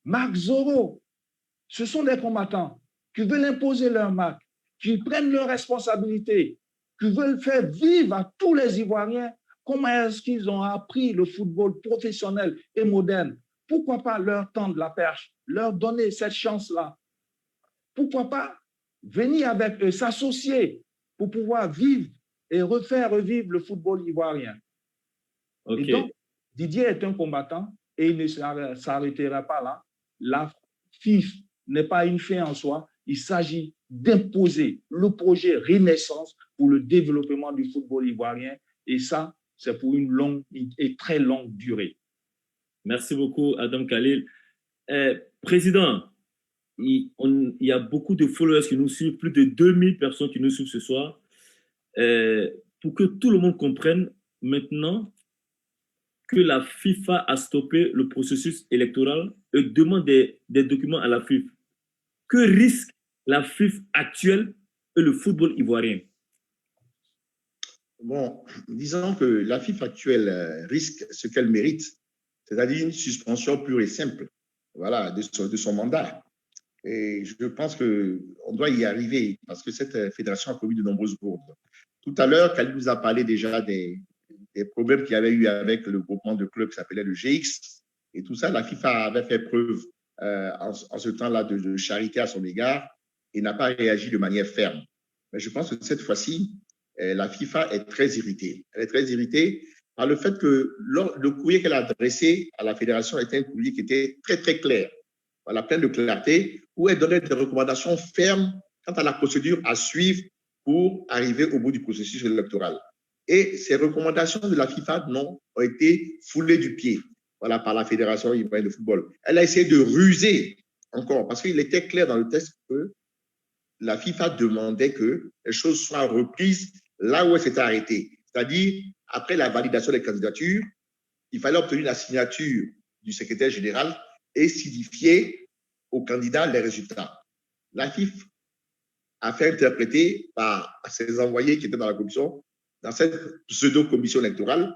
Marc Zoro, ce sont des combattants qui veulent imposer leur marque, qui prennent leurs responsabilités, qui veulent faire vivre à tous les Ivoiriens comment est-ce qu'ils ont appris le football professionnel et moderne. Pourquoi pas leur tendre la perche, leur donner cette chance-là? Pourquoi pas venir avec eux, s'associer pour pouvoir vivre et refaire revivre le football ivoirien? Okay. Et donc, Didier est un combattant et il ne s'arrêtera pas là. La FIF n'est pas une fin en soi. Il s'agit d'imposer le projet Renaissance pour le développement du football ivoirien. Et ça, c'est pour une longue et très longue durée. Merci beaucoup, Adam Khalil. Président, il y a beaucoup de followers qui nous suivent, plus de 2000 personnes qui nous suivent ce soir. Pour que tout le monde comprenne maintenant que la FIFA a stoppé le processus électoral et demande des documents à la FIFA. Que risque la FIFA actuelle et le football ivoirien? Bon, disons que la FIFA actuelle risque ce qu'elle mérite, c'est-à-dire une suspension pure et simple, voilà, de son mandat. Et je pense qu'on doit y arriver parce que cette fédération a commis de nombreuses bourdes. Tout à l'heure, Khalil nous a parlé déjà des problèmes qu'il y avait eu avec le groupement de clubs qui s'appelait le GX. Et tout ça, la FIFA avait fait preuve en ce temps-là de charité à son égard et n'a pas réagi de manière ferme. Mais je pense que cette fois-ci, la FIFA est très irritée. Elle est très irritée par le fait que le courrier qu'elle a adressé à la fédération était un courrier qui était très, très clair, voilà, plein de clarté, où elle donnait des recommandations fermes quant à la procédure à suivre pour arriver au bout du processus électoral. Et ces recommandations de la FIFA ont été foulées du pied, voilà, par la Fédération ivoirienne de football. Elle a essayé de ruser encore, parce qu'il était clair dans le texte que la FIFA demandait que les choses soient reprises là où elle s'était arrêtée. C'est-à-dire, après la validation des candidatures, il fallait obtenir la signature du secrétaire général et signifier aux candidats les résultats. La FIFA a fait interpréter par ses envoyés qui étaient dans la commission, dans cette pseudo-commission électorale,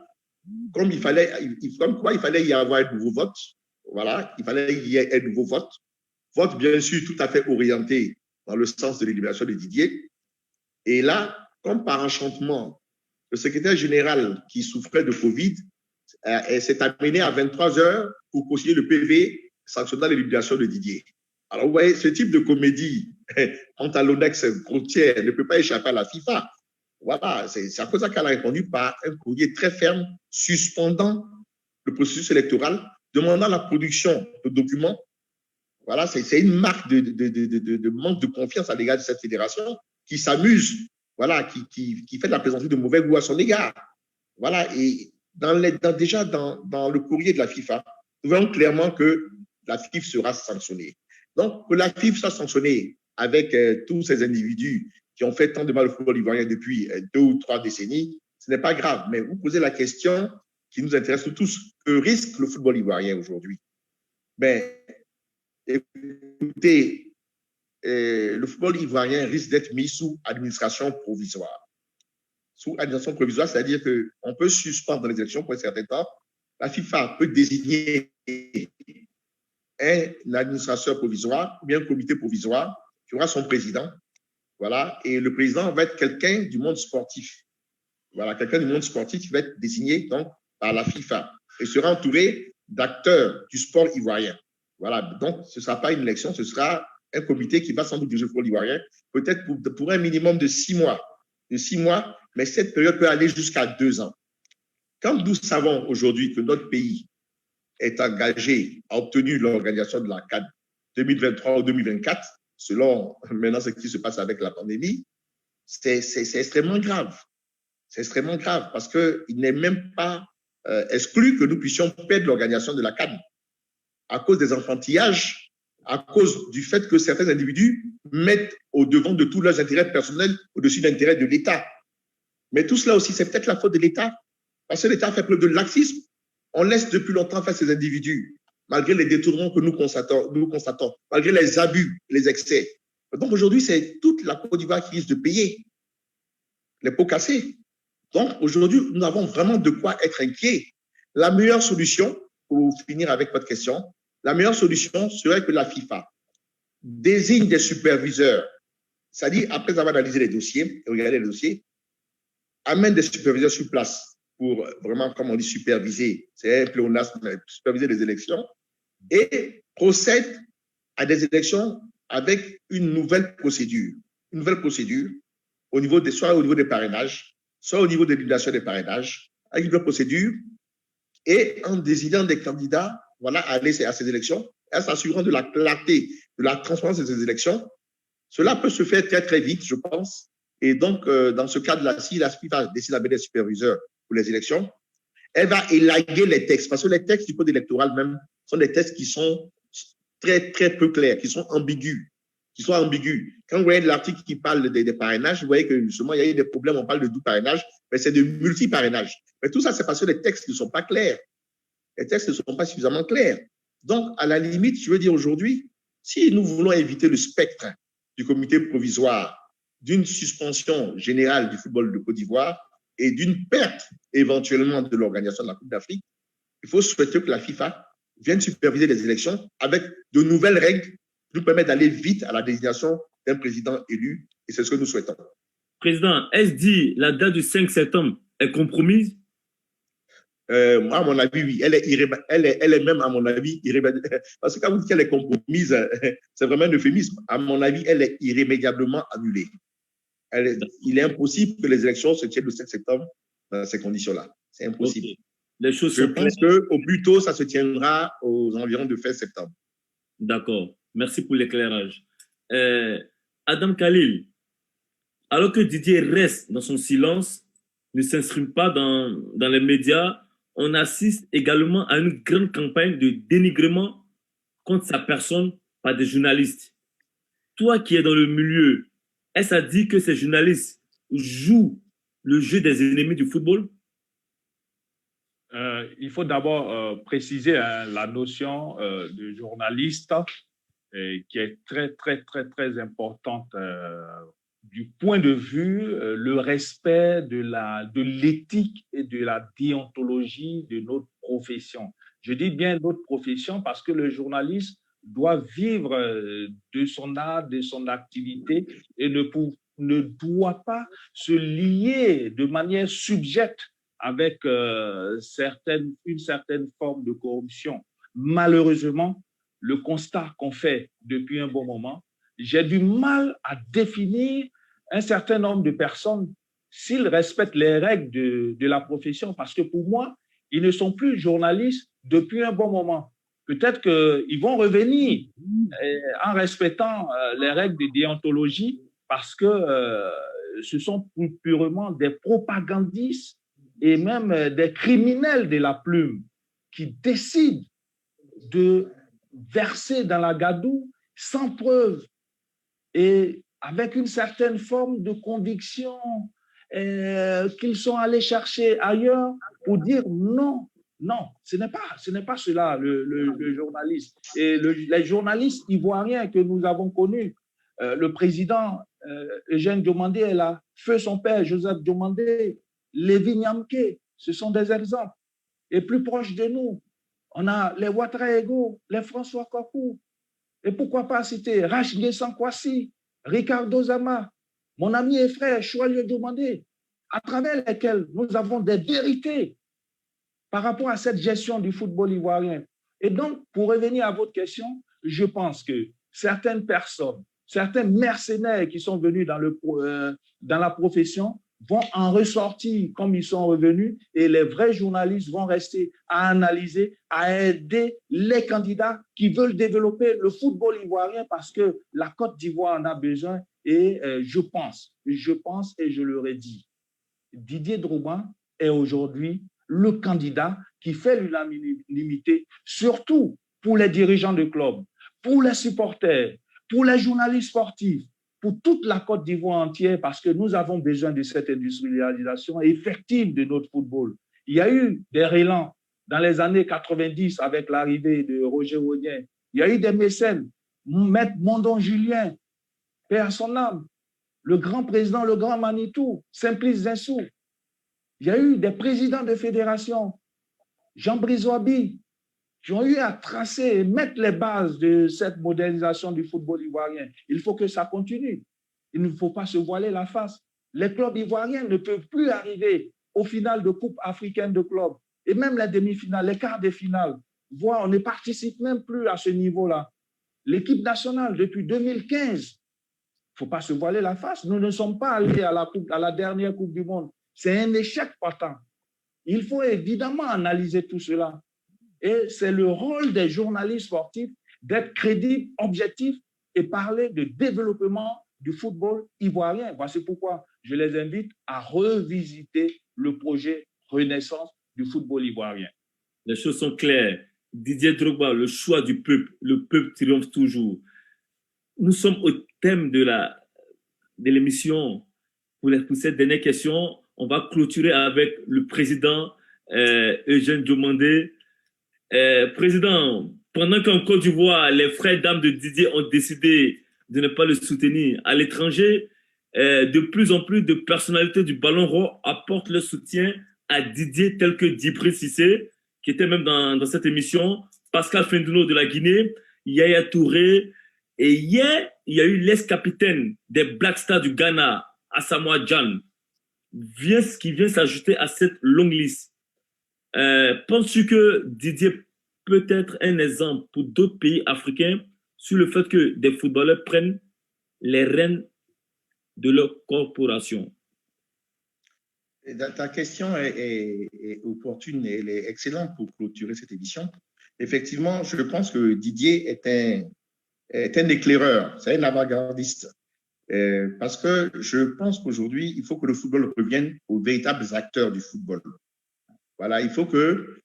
comme il fallait y avoir un nouveau vote. Voilà, il fallait y ait un nouveau vote. Vote, bien sûr, tout à fait orienté dans le sens de l'élimination de Didier. Et là, comme par enchantement, le secrétaire général qui souffrait de Covid s'est amené à 23 heures pour consigner le PV sanctionnant l'élimination de Didier. Alors, vous voyez, ce type de comédie, quant à l'ONEX routière, ne peut pas échapper à la FIFA. Voilà, c'est à cause de ça qu'elle a répondu par un courrier très ferme, suspendant le processus électoral, demandant la production de documents. Voilà, c'est une marque de manque de confiance à l'égard de cette fédération qui s'amuse, voilà, qui fait de la plaisanterie de mauvais goût à son égard. Voilà, et déjà dans le courrier de la FIFA, nous voyons clairement que la FIFA sera sanctionnée. Donc, que la FIFA soit sanctionnée avec tous ces individus qui ont fait tant de mal au football ivoirien depuis 2 ou 3 décennies, ce n'est pas grave. Mais vous posez la question qui nous intéresse tous, que risque le football ivoirien aujourd'hui? Ben, écoutez, le football ivoirien risque d'être mis sous administration provisoire. Sous administration provisoire, c'est-à-dire qu'on peut suspendre les élections pour un certain temps. La FIFA peut désigner un administrateur provisoire ou bien un comité provisoire qui aura son président. Voilà, et le président va être quelqu'un du monde sportif. Voilà, quelqu'un du monde sportif qui va être désigné donc par la FIFA et sera entouré d'acteurs du sport ivoirien. Voilà, donc ce ne sera pas une élection, ce sera un comité qui va sans doute diriger le football ivoirien, peut-être pour un minimum de 6 mois. De 6 mois, mais cette période peut aller jusqu'à 2 ans. Quand nous savons aujourd'hui que notre pays est engagé, a obtenu l'organisation de la CAN 2023 ou 2024, selon maintenant ce qui se passe avec la pandémie, c'est extrêmement grave. C'est extrêmement grave parce qu'il n'est même pas exclu que nous puissions perdre l'organisation de la CAN à cause des enfantillages, à cause du fait que certains individus mettent au devant de tous leurs intérêts personnels au-dessus de l'intérêt de l'État. Mais tout cela aussi, c'est peut-être la faute de l'État, parce que l'État fait preuve de laxisme. On laisse depuis longtemps faire ces individus, malgré les détournements que nous constatons, malgré les abus, les excès. Donc aujourd'hui, c'est toute la Côte d'Ivoire qui risque de payer les pots cassés. Donc aujourd'hui, nous avons vraiment de quoi être inquiets. La meilleure solution, pour finir avec votre question, la meilleure solution serait que la FIFA désigne des superviseurs, c'est-à-dire après avoir analysé les dossiers et regardé les dossiers, amène des superviseurs sur place pour vraiment, comme on dit, superviser, c'est un pléonasme, superviser les élections et procède à des élections avec une nouvelle procédure au niveau soit au niveau des parrainages, soit au niveau de l'élimination des parrainages, avec une nouvelle procédure et en désignant des candidats voilà, à aller à ces élections, en s'assurant de la clarté, de la transparence de ces élections. Cela peut se faire très, très vite, je pense. Et donc, dans ce cadre-là, si la FIFA décide d'amener des superviseurs pour les élections, elle va élaguer les textes, parce que les textes du code électoral même sont des textes qui sont très, très peu clairs, qui sont ambigus. Quand vous voyez l'article qui parle des parrainages, vous voyez que justement, il y a eu des problèmes, on parle de double parrainage, mais c'est de multi-parrainage. Mais tout ça, c'est parce que les textes ne sont pas clairs. Les textes ne sont pas suffisamment clairs. Donc, à la limite, je veux dire aujourd'hui, si nous voulons éviter le spectre du comité provisoire, d'une suspension générale du football de Côte d'Ivoire et d'une perte éventuellement de l'organisation de la Coupe d'Afrique, il faut souhaiter que la FIFA vienne superviser les élections avec de nouvelles règles qui nous permettent d'aller vite à la désignation d'un président élu, et c'est ce que nous souhaitons. Président, est-ce dit la date du 5 septembre est compromise? Moi, à mon avis, oui. Elle est même, à mon avis, irrémédiable. Parce que quand vous dites qu'elle est compromise, c'est vraiment un euphémisme. À mon avis, elle est irrémédiablement annulée. Il est impossible que les élections se tiennent le 7 septembre dans ces conditions-là. C'est impossible. Okay. Les choses Je pense qu'au plus tôt, ça se tiendra aux environs de fin septembre. D'accord. Merci pour l'éclairage. Adam Khalil, alors que Didier reste dans son silence, ne s'exprime pas dans les médias, on assiste également à une grande campagne de dénigrement contre sa personne par des journalistes. Toi qui es dans le milieu, est-ce à dire que ces journalistes jouent le jeu des ennemis du football? Il faut d'abord préciser la notion de journaliste qui est très, très, très, très importante du point de vue le respect de l'éthique et de la déontologie de notre profession. Je dis bien notre profession parce que le journaliste doit vivre de son art, de son activité et ne doit pas se lier de manière subjecte avec une certaine forme de corruption. Malheureusement, le constat qu'on fait depuis un bon moment, j'ai du mal à définir un certain nombre de personnes s'ils respectent les règles de la profession, parce que pour moi, ils ne sont plus journalistes depuis un bon moment. Peut-être qu'ils vont revenir en respectant les règles de déontologie, parce que ce sont purement des propagandistes et même des criminels de la plume qui décident de verser dans la gadoue sans preuve et avec une certaine forme de conviction qu'ils sont allés chercher ailleurs pour dire non, non, ce n'est pas cela le journaliste. Et les journalistes ivoiriens que nous avons connus, le président Eugène Diomandé est là, feu son père Joseph Diomandé, Lévi Nyamké, ce sont des exemples. Et plus proche de nous, on a les Ouattara-Ego, les François Kokou, et pourquoi pas citer Rachid Sankwasi, Ricardo Zama, mon ami et frère Choualio Diomandé, à travers lesquels nous avons des vérités par rapport à cette gestion du football ivoirien. Et donc, pour revenir à votre question, je pense que certaines personnes, certains mercenaires qui sont venus dans la profession vont en ressortir comme ils sont revenus et les vrais journalistes vont rester à analyser, à aider les candidats qui veulent développer le football ivoirien parce que la Côte d'Ivoire en a besoin et je pense et je le redis, Didier Drogba est aujourd'hui le candidat qui fait l'unanimité, surtout pour les dirigeants de club, pour les supporters, pour les journalistes sportifs, pour toute la Côte d'Ivoire entière, parce que nous avons besoin de cette industrialisation effective de notre football. Il y a eu des relents dans les années 90 avec l'arrivée de Roger Rodien. Il y a eu des mécènes, Maître Mondon Julien, paix à son âme, le grand président, le grand Manitou, Simplice Zinsou. Il y a eu des présidents de fédération, Jean Brizoabi, qui ont eu à tracer et mettre les bases de cette modernisation du football ivoirien. Il faut que ça continue. Il ne faut pas se voiler la face. Les clubs ivoiriens ne peuvent plus arriver aux finales de Coupe africaine de clubs et même les demi-finales, les quarts de finale. Voire, on ne participe même plus à ce niveau-là. L'équipe nationale, depuis 2015, il ne faut pas se voiler la face. Nous ne sommes pas allés à la dernière Coupe du Monde. C'est un échec patent. Il faut évidemment analyser tout cela. Et c'est le rôle des journalistes sportifs d'être crédibles, objectifs et parler de développement du football ivoirien. Voici pourquoi je les invite à revisiter le projet Renaissance du football ivoirien. Les choses sont claires. Didier Drogba, le choix du peuple. Le peuple triomphe toujours. Nous sommes au thème de l'émission. Pour cette dernière question, on va clôturer avec le président Eugène Diomandé. Président, pendant qu'en Côte d'Ivoire, les frères d'armes de Didier ont décidé de ne pas le soutenir à l'étranger, de plus en plus de personnalités du ballon rond apportent leur soutien à Didier, tel que Djibril Cissé, qui était même dans cette émission, Pascal Fendouno de la Guinée, Yaya Touré, et hier, il y a eu l'ex-capitaine des Black Stars du Ghana, Asamoah Gyan, qui vient s'ajouter à cette longue liste. Penses-tu que Didier peut être un exemple pour d'autres pays africains sur le fait que des footballeurs prennent les rênes de leur corporation? Ta question est opportune et elle est excellente pour clôturer cette émission. Effectivement, je pense que Didier est un éclaireur, c'est un avant-gardiste. Parce que je pense qu'aujourd'hui, il faut que le football revienne aux véritables acteurs du football. Voilà, il faut que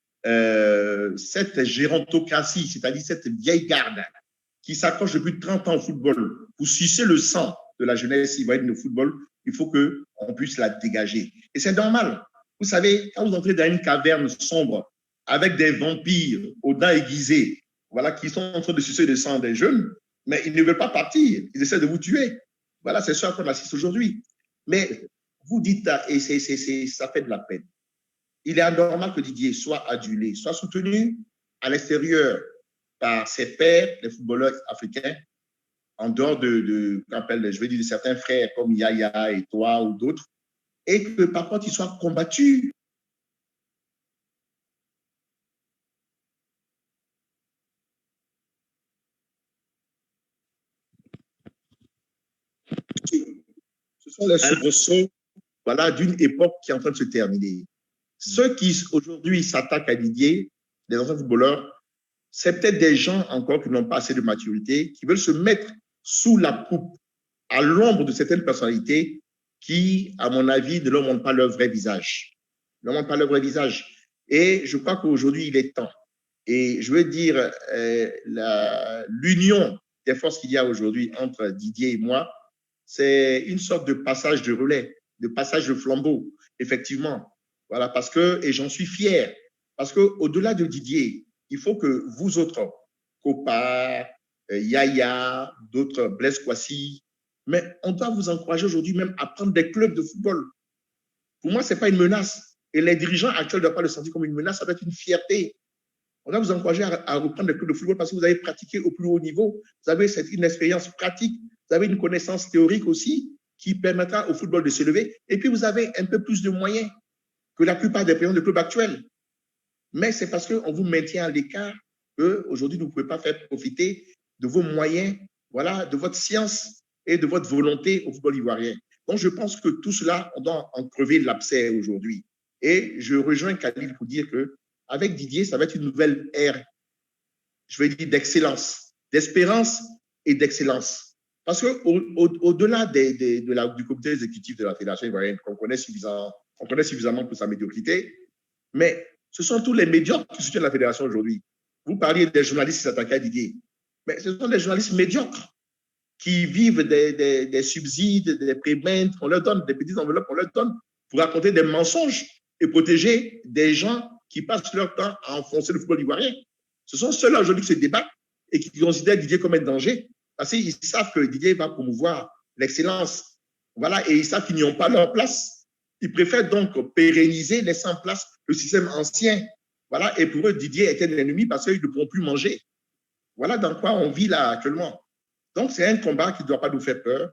cette gérontocratie, c'est-à-dire cette vieille garde qui s'accroche depuis 30 ans au football pour sucer le sang de la jeunesse ivoirienne au football, il faut qu'on puisse la dégager. Et c'est normal. Vous savez, quand vous entrez dans une caverne sombre avec des vampires aux dents aiguisées, voilà, qui sont en train de sucer le sang des jeunes, mais ils ne veulent pas partir, ils essaient de vous tuer. Voilà, c'est ça qu'on assiste aujourd'hui. Mais vous dites, et ça fait de la peine. Il est anormal que Didier soit adulé, soit soutenu à l'extérieur par ses pairs, les footballeurs africains, en dehors je vais dire, de certains frères comme Yaya et toi ou d'autres, et que par contre, il soit combattu. Ce sont les soubresauts voilà, d'une époque qui est en train de se terminer. Ceux qui aujourd'hui s'attaquent à Didier, les anciens footballeurs, c'est peut-être des gens encore qui n'ont pas assez de maturité, qui veulent se mettre sous la coupe, à l'ombre de certaines personnalités qui, à mon avis, ne leur montrent pas leur vrai visage. Ne leur montrent pas leur vrai visage. Et je crois qu'aujourd'hui, il est temps. Et je veux dire, l'union des forces qu'il y a aujourd'hui entre Didier et moi, c'est une sorte de passage de relais, de passage de flambeau, effectivement. Voilà, parce que, et j'en suis fier, parce qu'au-delà de Didier, il faut que vous autres, Kopa, Yaya, d'autres, Blaise Kwasi, mais on doit vous encourager aujourd'hui même à prendre des clubs de football. Pour moi, ce n'est pas une menace. Et les dirigeants actuels ne doivent pas le sentir comme une menace, ça doit être une fierté. On doit vous encourager à reprendre des clubs de football parce que vous avez pratiqué au plus haut niveau, vous avez une expérience pratique, vous avez une connaissance théorique aussi qui permettra au football de s'élever. Et puis, vous avez un peu plus de moyens que la plupart des présidents de clubs actuels. Mais c'est parce qu'on vous maintient à l'écart qu'aujourd'hui, vous ne pouvez pas faire profiter de vos moyens, voilà, de votre science et de votre volonté au football ivoirien. Donc, je pense que tout cela, on doit en crever l'abcès aujourd'hui. Et je rejoins Khalil pour dire qu'avec Didier, ça va être une nouvelle ère, je vais dire, d'excellence, d'espérance et d'excellence. Parce qu'au-delà du comité exécutif de la Fédération ivoirienne, qu'on connaît suffisamment pour sa médiocrité, mais ce sont tous les médiocres qui soutiennent la Fédération aujourd'hui. Vous parliez des journalistes qui s'attaquaient à Didier, mais ce sont des journalistes médiocres qui vivent des subsides, des prébendes, on leur donne des petites enveloppes, on leur donne pour raconter des mensonges et protéger des gens qui passent leur temps à enfoncer le football ivoirien. Ce sont ceux-là aujourd'hui qui se débattent et qui considèrent Didier comme un danger parce qu'ils savent que Didier va promouvoir l'excellence. Voilà, et ils savent qu'ils n'y ont pas leur place. Ils préfèrent donc pérenniser, laisser en place le système ancien. Voilà, et pour eux, Didier est un ennemi parce qu'ils ne pourront plus manger. Voilà dans quoi on vit là actuellement. Donc, c'est un combat qui ne doit pas nous faire peur.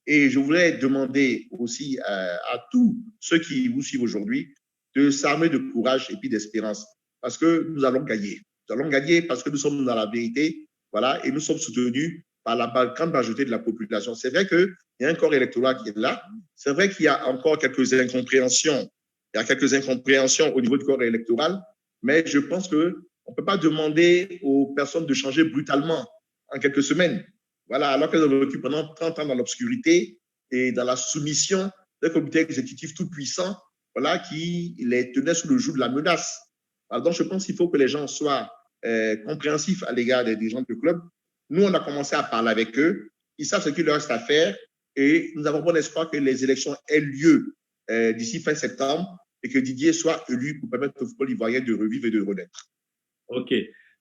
Et je voudrais demander aussi à tous ceux qui vous suivent aujourd'hui de s'armer de courage et puis d'espérance parce que nous allons gagner. Nous allons gagner parce que nous sommes dans la vérité, voilà, et nous sommes soutenus par la grande majorité de la population. C'est vrai qu'il y a un corps électoral qui est là. C'est vrai qu'il y a encore quelques incompréhensions. Il y a quelques incompréhensions au niveau du corps électoral, mais je pense qu'on ne peut pas demander aux personnes de changer brutalement en quelques semaines. Voilà, alors qu'elles ont vécu pendant 30 ans dans l'obscurité et dans la soumission d'un comité exécutif tout puissant, voilà, qui les tenait sous le joug de la menace. Alors, donc, je pense qu'il faut que les gens soient compréhensifs à l'égard des dirigeants du club. Nous, on a commencé à parler avec eux. Ils savent ce qu'il leur reste à faire et nous avons bon espoir que les élections aient lieu d'ici fin septembre et que Didier soit élu pour permettre au football ivoirien de revivre et de renaître. OK.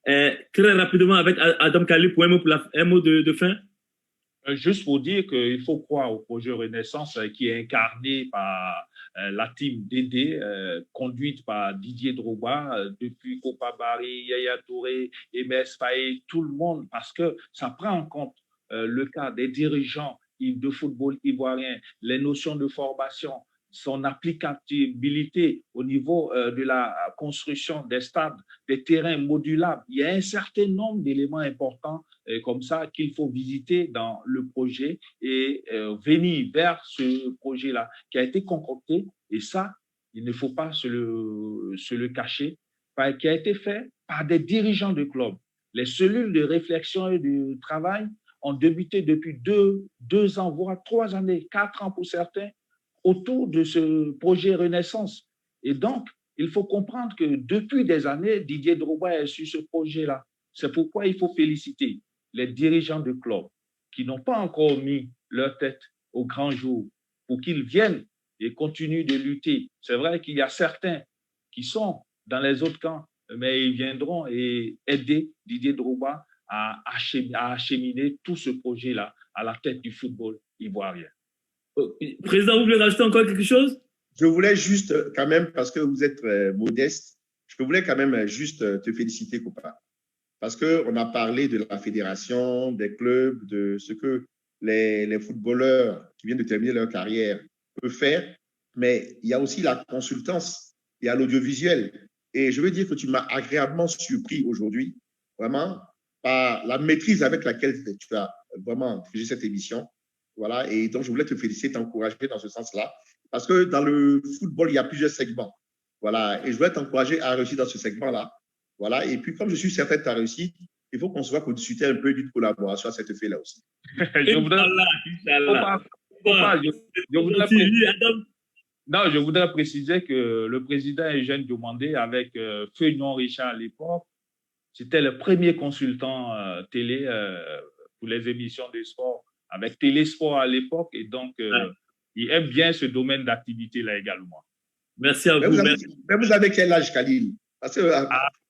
Très rapidement, avec Adam Khalil, pour un mot de fin. Juste pour dire qu'il faut croire au projet Renaissance qui est incarné par la team Dédé, conduite par Didier Drogba, depuis Kopa Barry, Yaya Touré, Emes Faye, tout le monde, parce que ça prend en compte le cas des dirigeants de football ivoirien, les notions de formation, son applicabilité au niveau de la construction des stades, des terrains modulables. Il y a un certain nombre d'éléments importants comme ça qu'il faut visiter dans le projet et venir vers ce projet-là qui a été concocté. Et ça, il ne faut pas se le cacher, qui a été fait par des dirigeants de clubs. Les cellules de réflexion et de travail ont débuté depuis 2 ans, voire 3 années, 4 ans pour certains, autour de ce projet Renaissance. Et donc, il faut comprendre que depuis des années, Didier Drogba est sur ce projet-là. C'est pourquoi il faut féliciter les dirigeants de club qui n'ont pas encore mis leur tête au grand jour pour qu'ils viennent et continuent de lutter. C'est vrai qu'il y a certains qui sont dans les autres camps, mais ils viendront et aider Didier Drogba à acheminer tout ce projet-là à la tête du football ivoirien. Président, vous voulez rajouter encore quelque chose? Je voulais juste, quand même, parce que vous êtes modeste, je voulais quand même juste te féliciter, Kopa. Parce qu'on a parlé de la fédération, des clubs, de ce que les footballeurs qui viennent de terminer leur carrière peuvent faire, mais il y a aussi la consultance, il y a l'audiovisuel. Et je veux dire que tu m'as agréablement surpris aujourd'hui, vraiment, par la maîtrise avec laquelle tu as vraiment dirigé cette émission. Voilà, et donc je voulais te féliciter, t'encourager dans ce sens-là. Parce que dans le football, il y a plusieurs segments. Voilà. Et je voulais t'encourager à réussir dans ce segment-là. Voilà. Et puis, comme je suis certain de ta réussite, il faut qu'on se voit pour discuter un peu d'une collaboration à cet effet-là aussi. Je voudrais, Inch'Allah, Inch'Allah. Copa, je voudrais Oui, Adam. non, je voudrais préciser que le président Eugène Diomandé, avec Feuillon Richard à l'époque, c'était le premier consultant télé pour les émissions de sport, avec Télésport à l'époque, et donc il aime bien ce domaine d'activité-là également. Merci à Mais vous. vous avez quel âge, Khalil? Parce que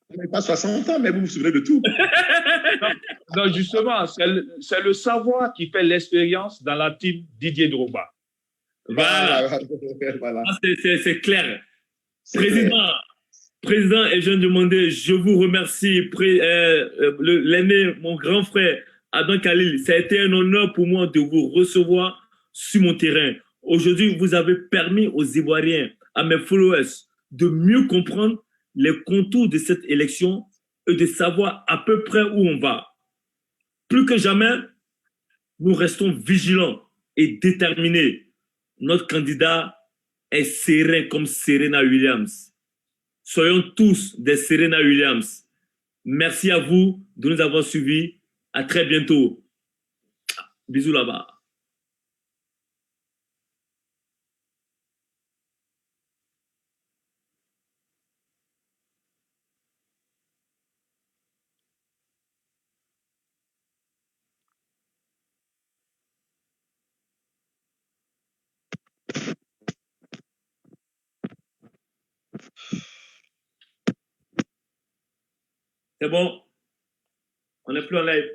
vous n'avez pas 60 ans, mais vous vous souvenez de tout. Non, justement, c'est le savoir qui fait l'expérience dans la team Didier Drogba. Voilà. Voilà. C'est clair. Président, Président, et je viens de demander, je vous remercie, l'aîné, mon grand frère, Adam Khalil. Ça a été un honneur pour moi de vous recevoir sur mon terrain. Aujourd'hui, vous avez permis aux Ivoiriens, à mes followers, de mieux comprendre les contours de cette élection et de savoir à peu près où on va. Plus que jamais, nous restons vigilants et déterminés. Notre candidat est serein comme Serena Williams. Soyons tous des Serena Williams. Merci à vous de nous avoir suivis. À très bientôt. Bisous là-bas. C'est bon. On n'est plus en live.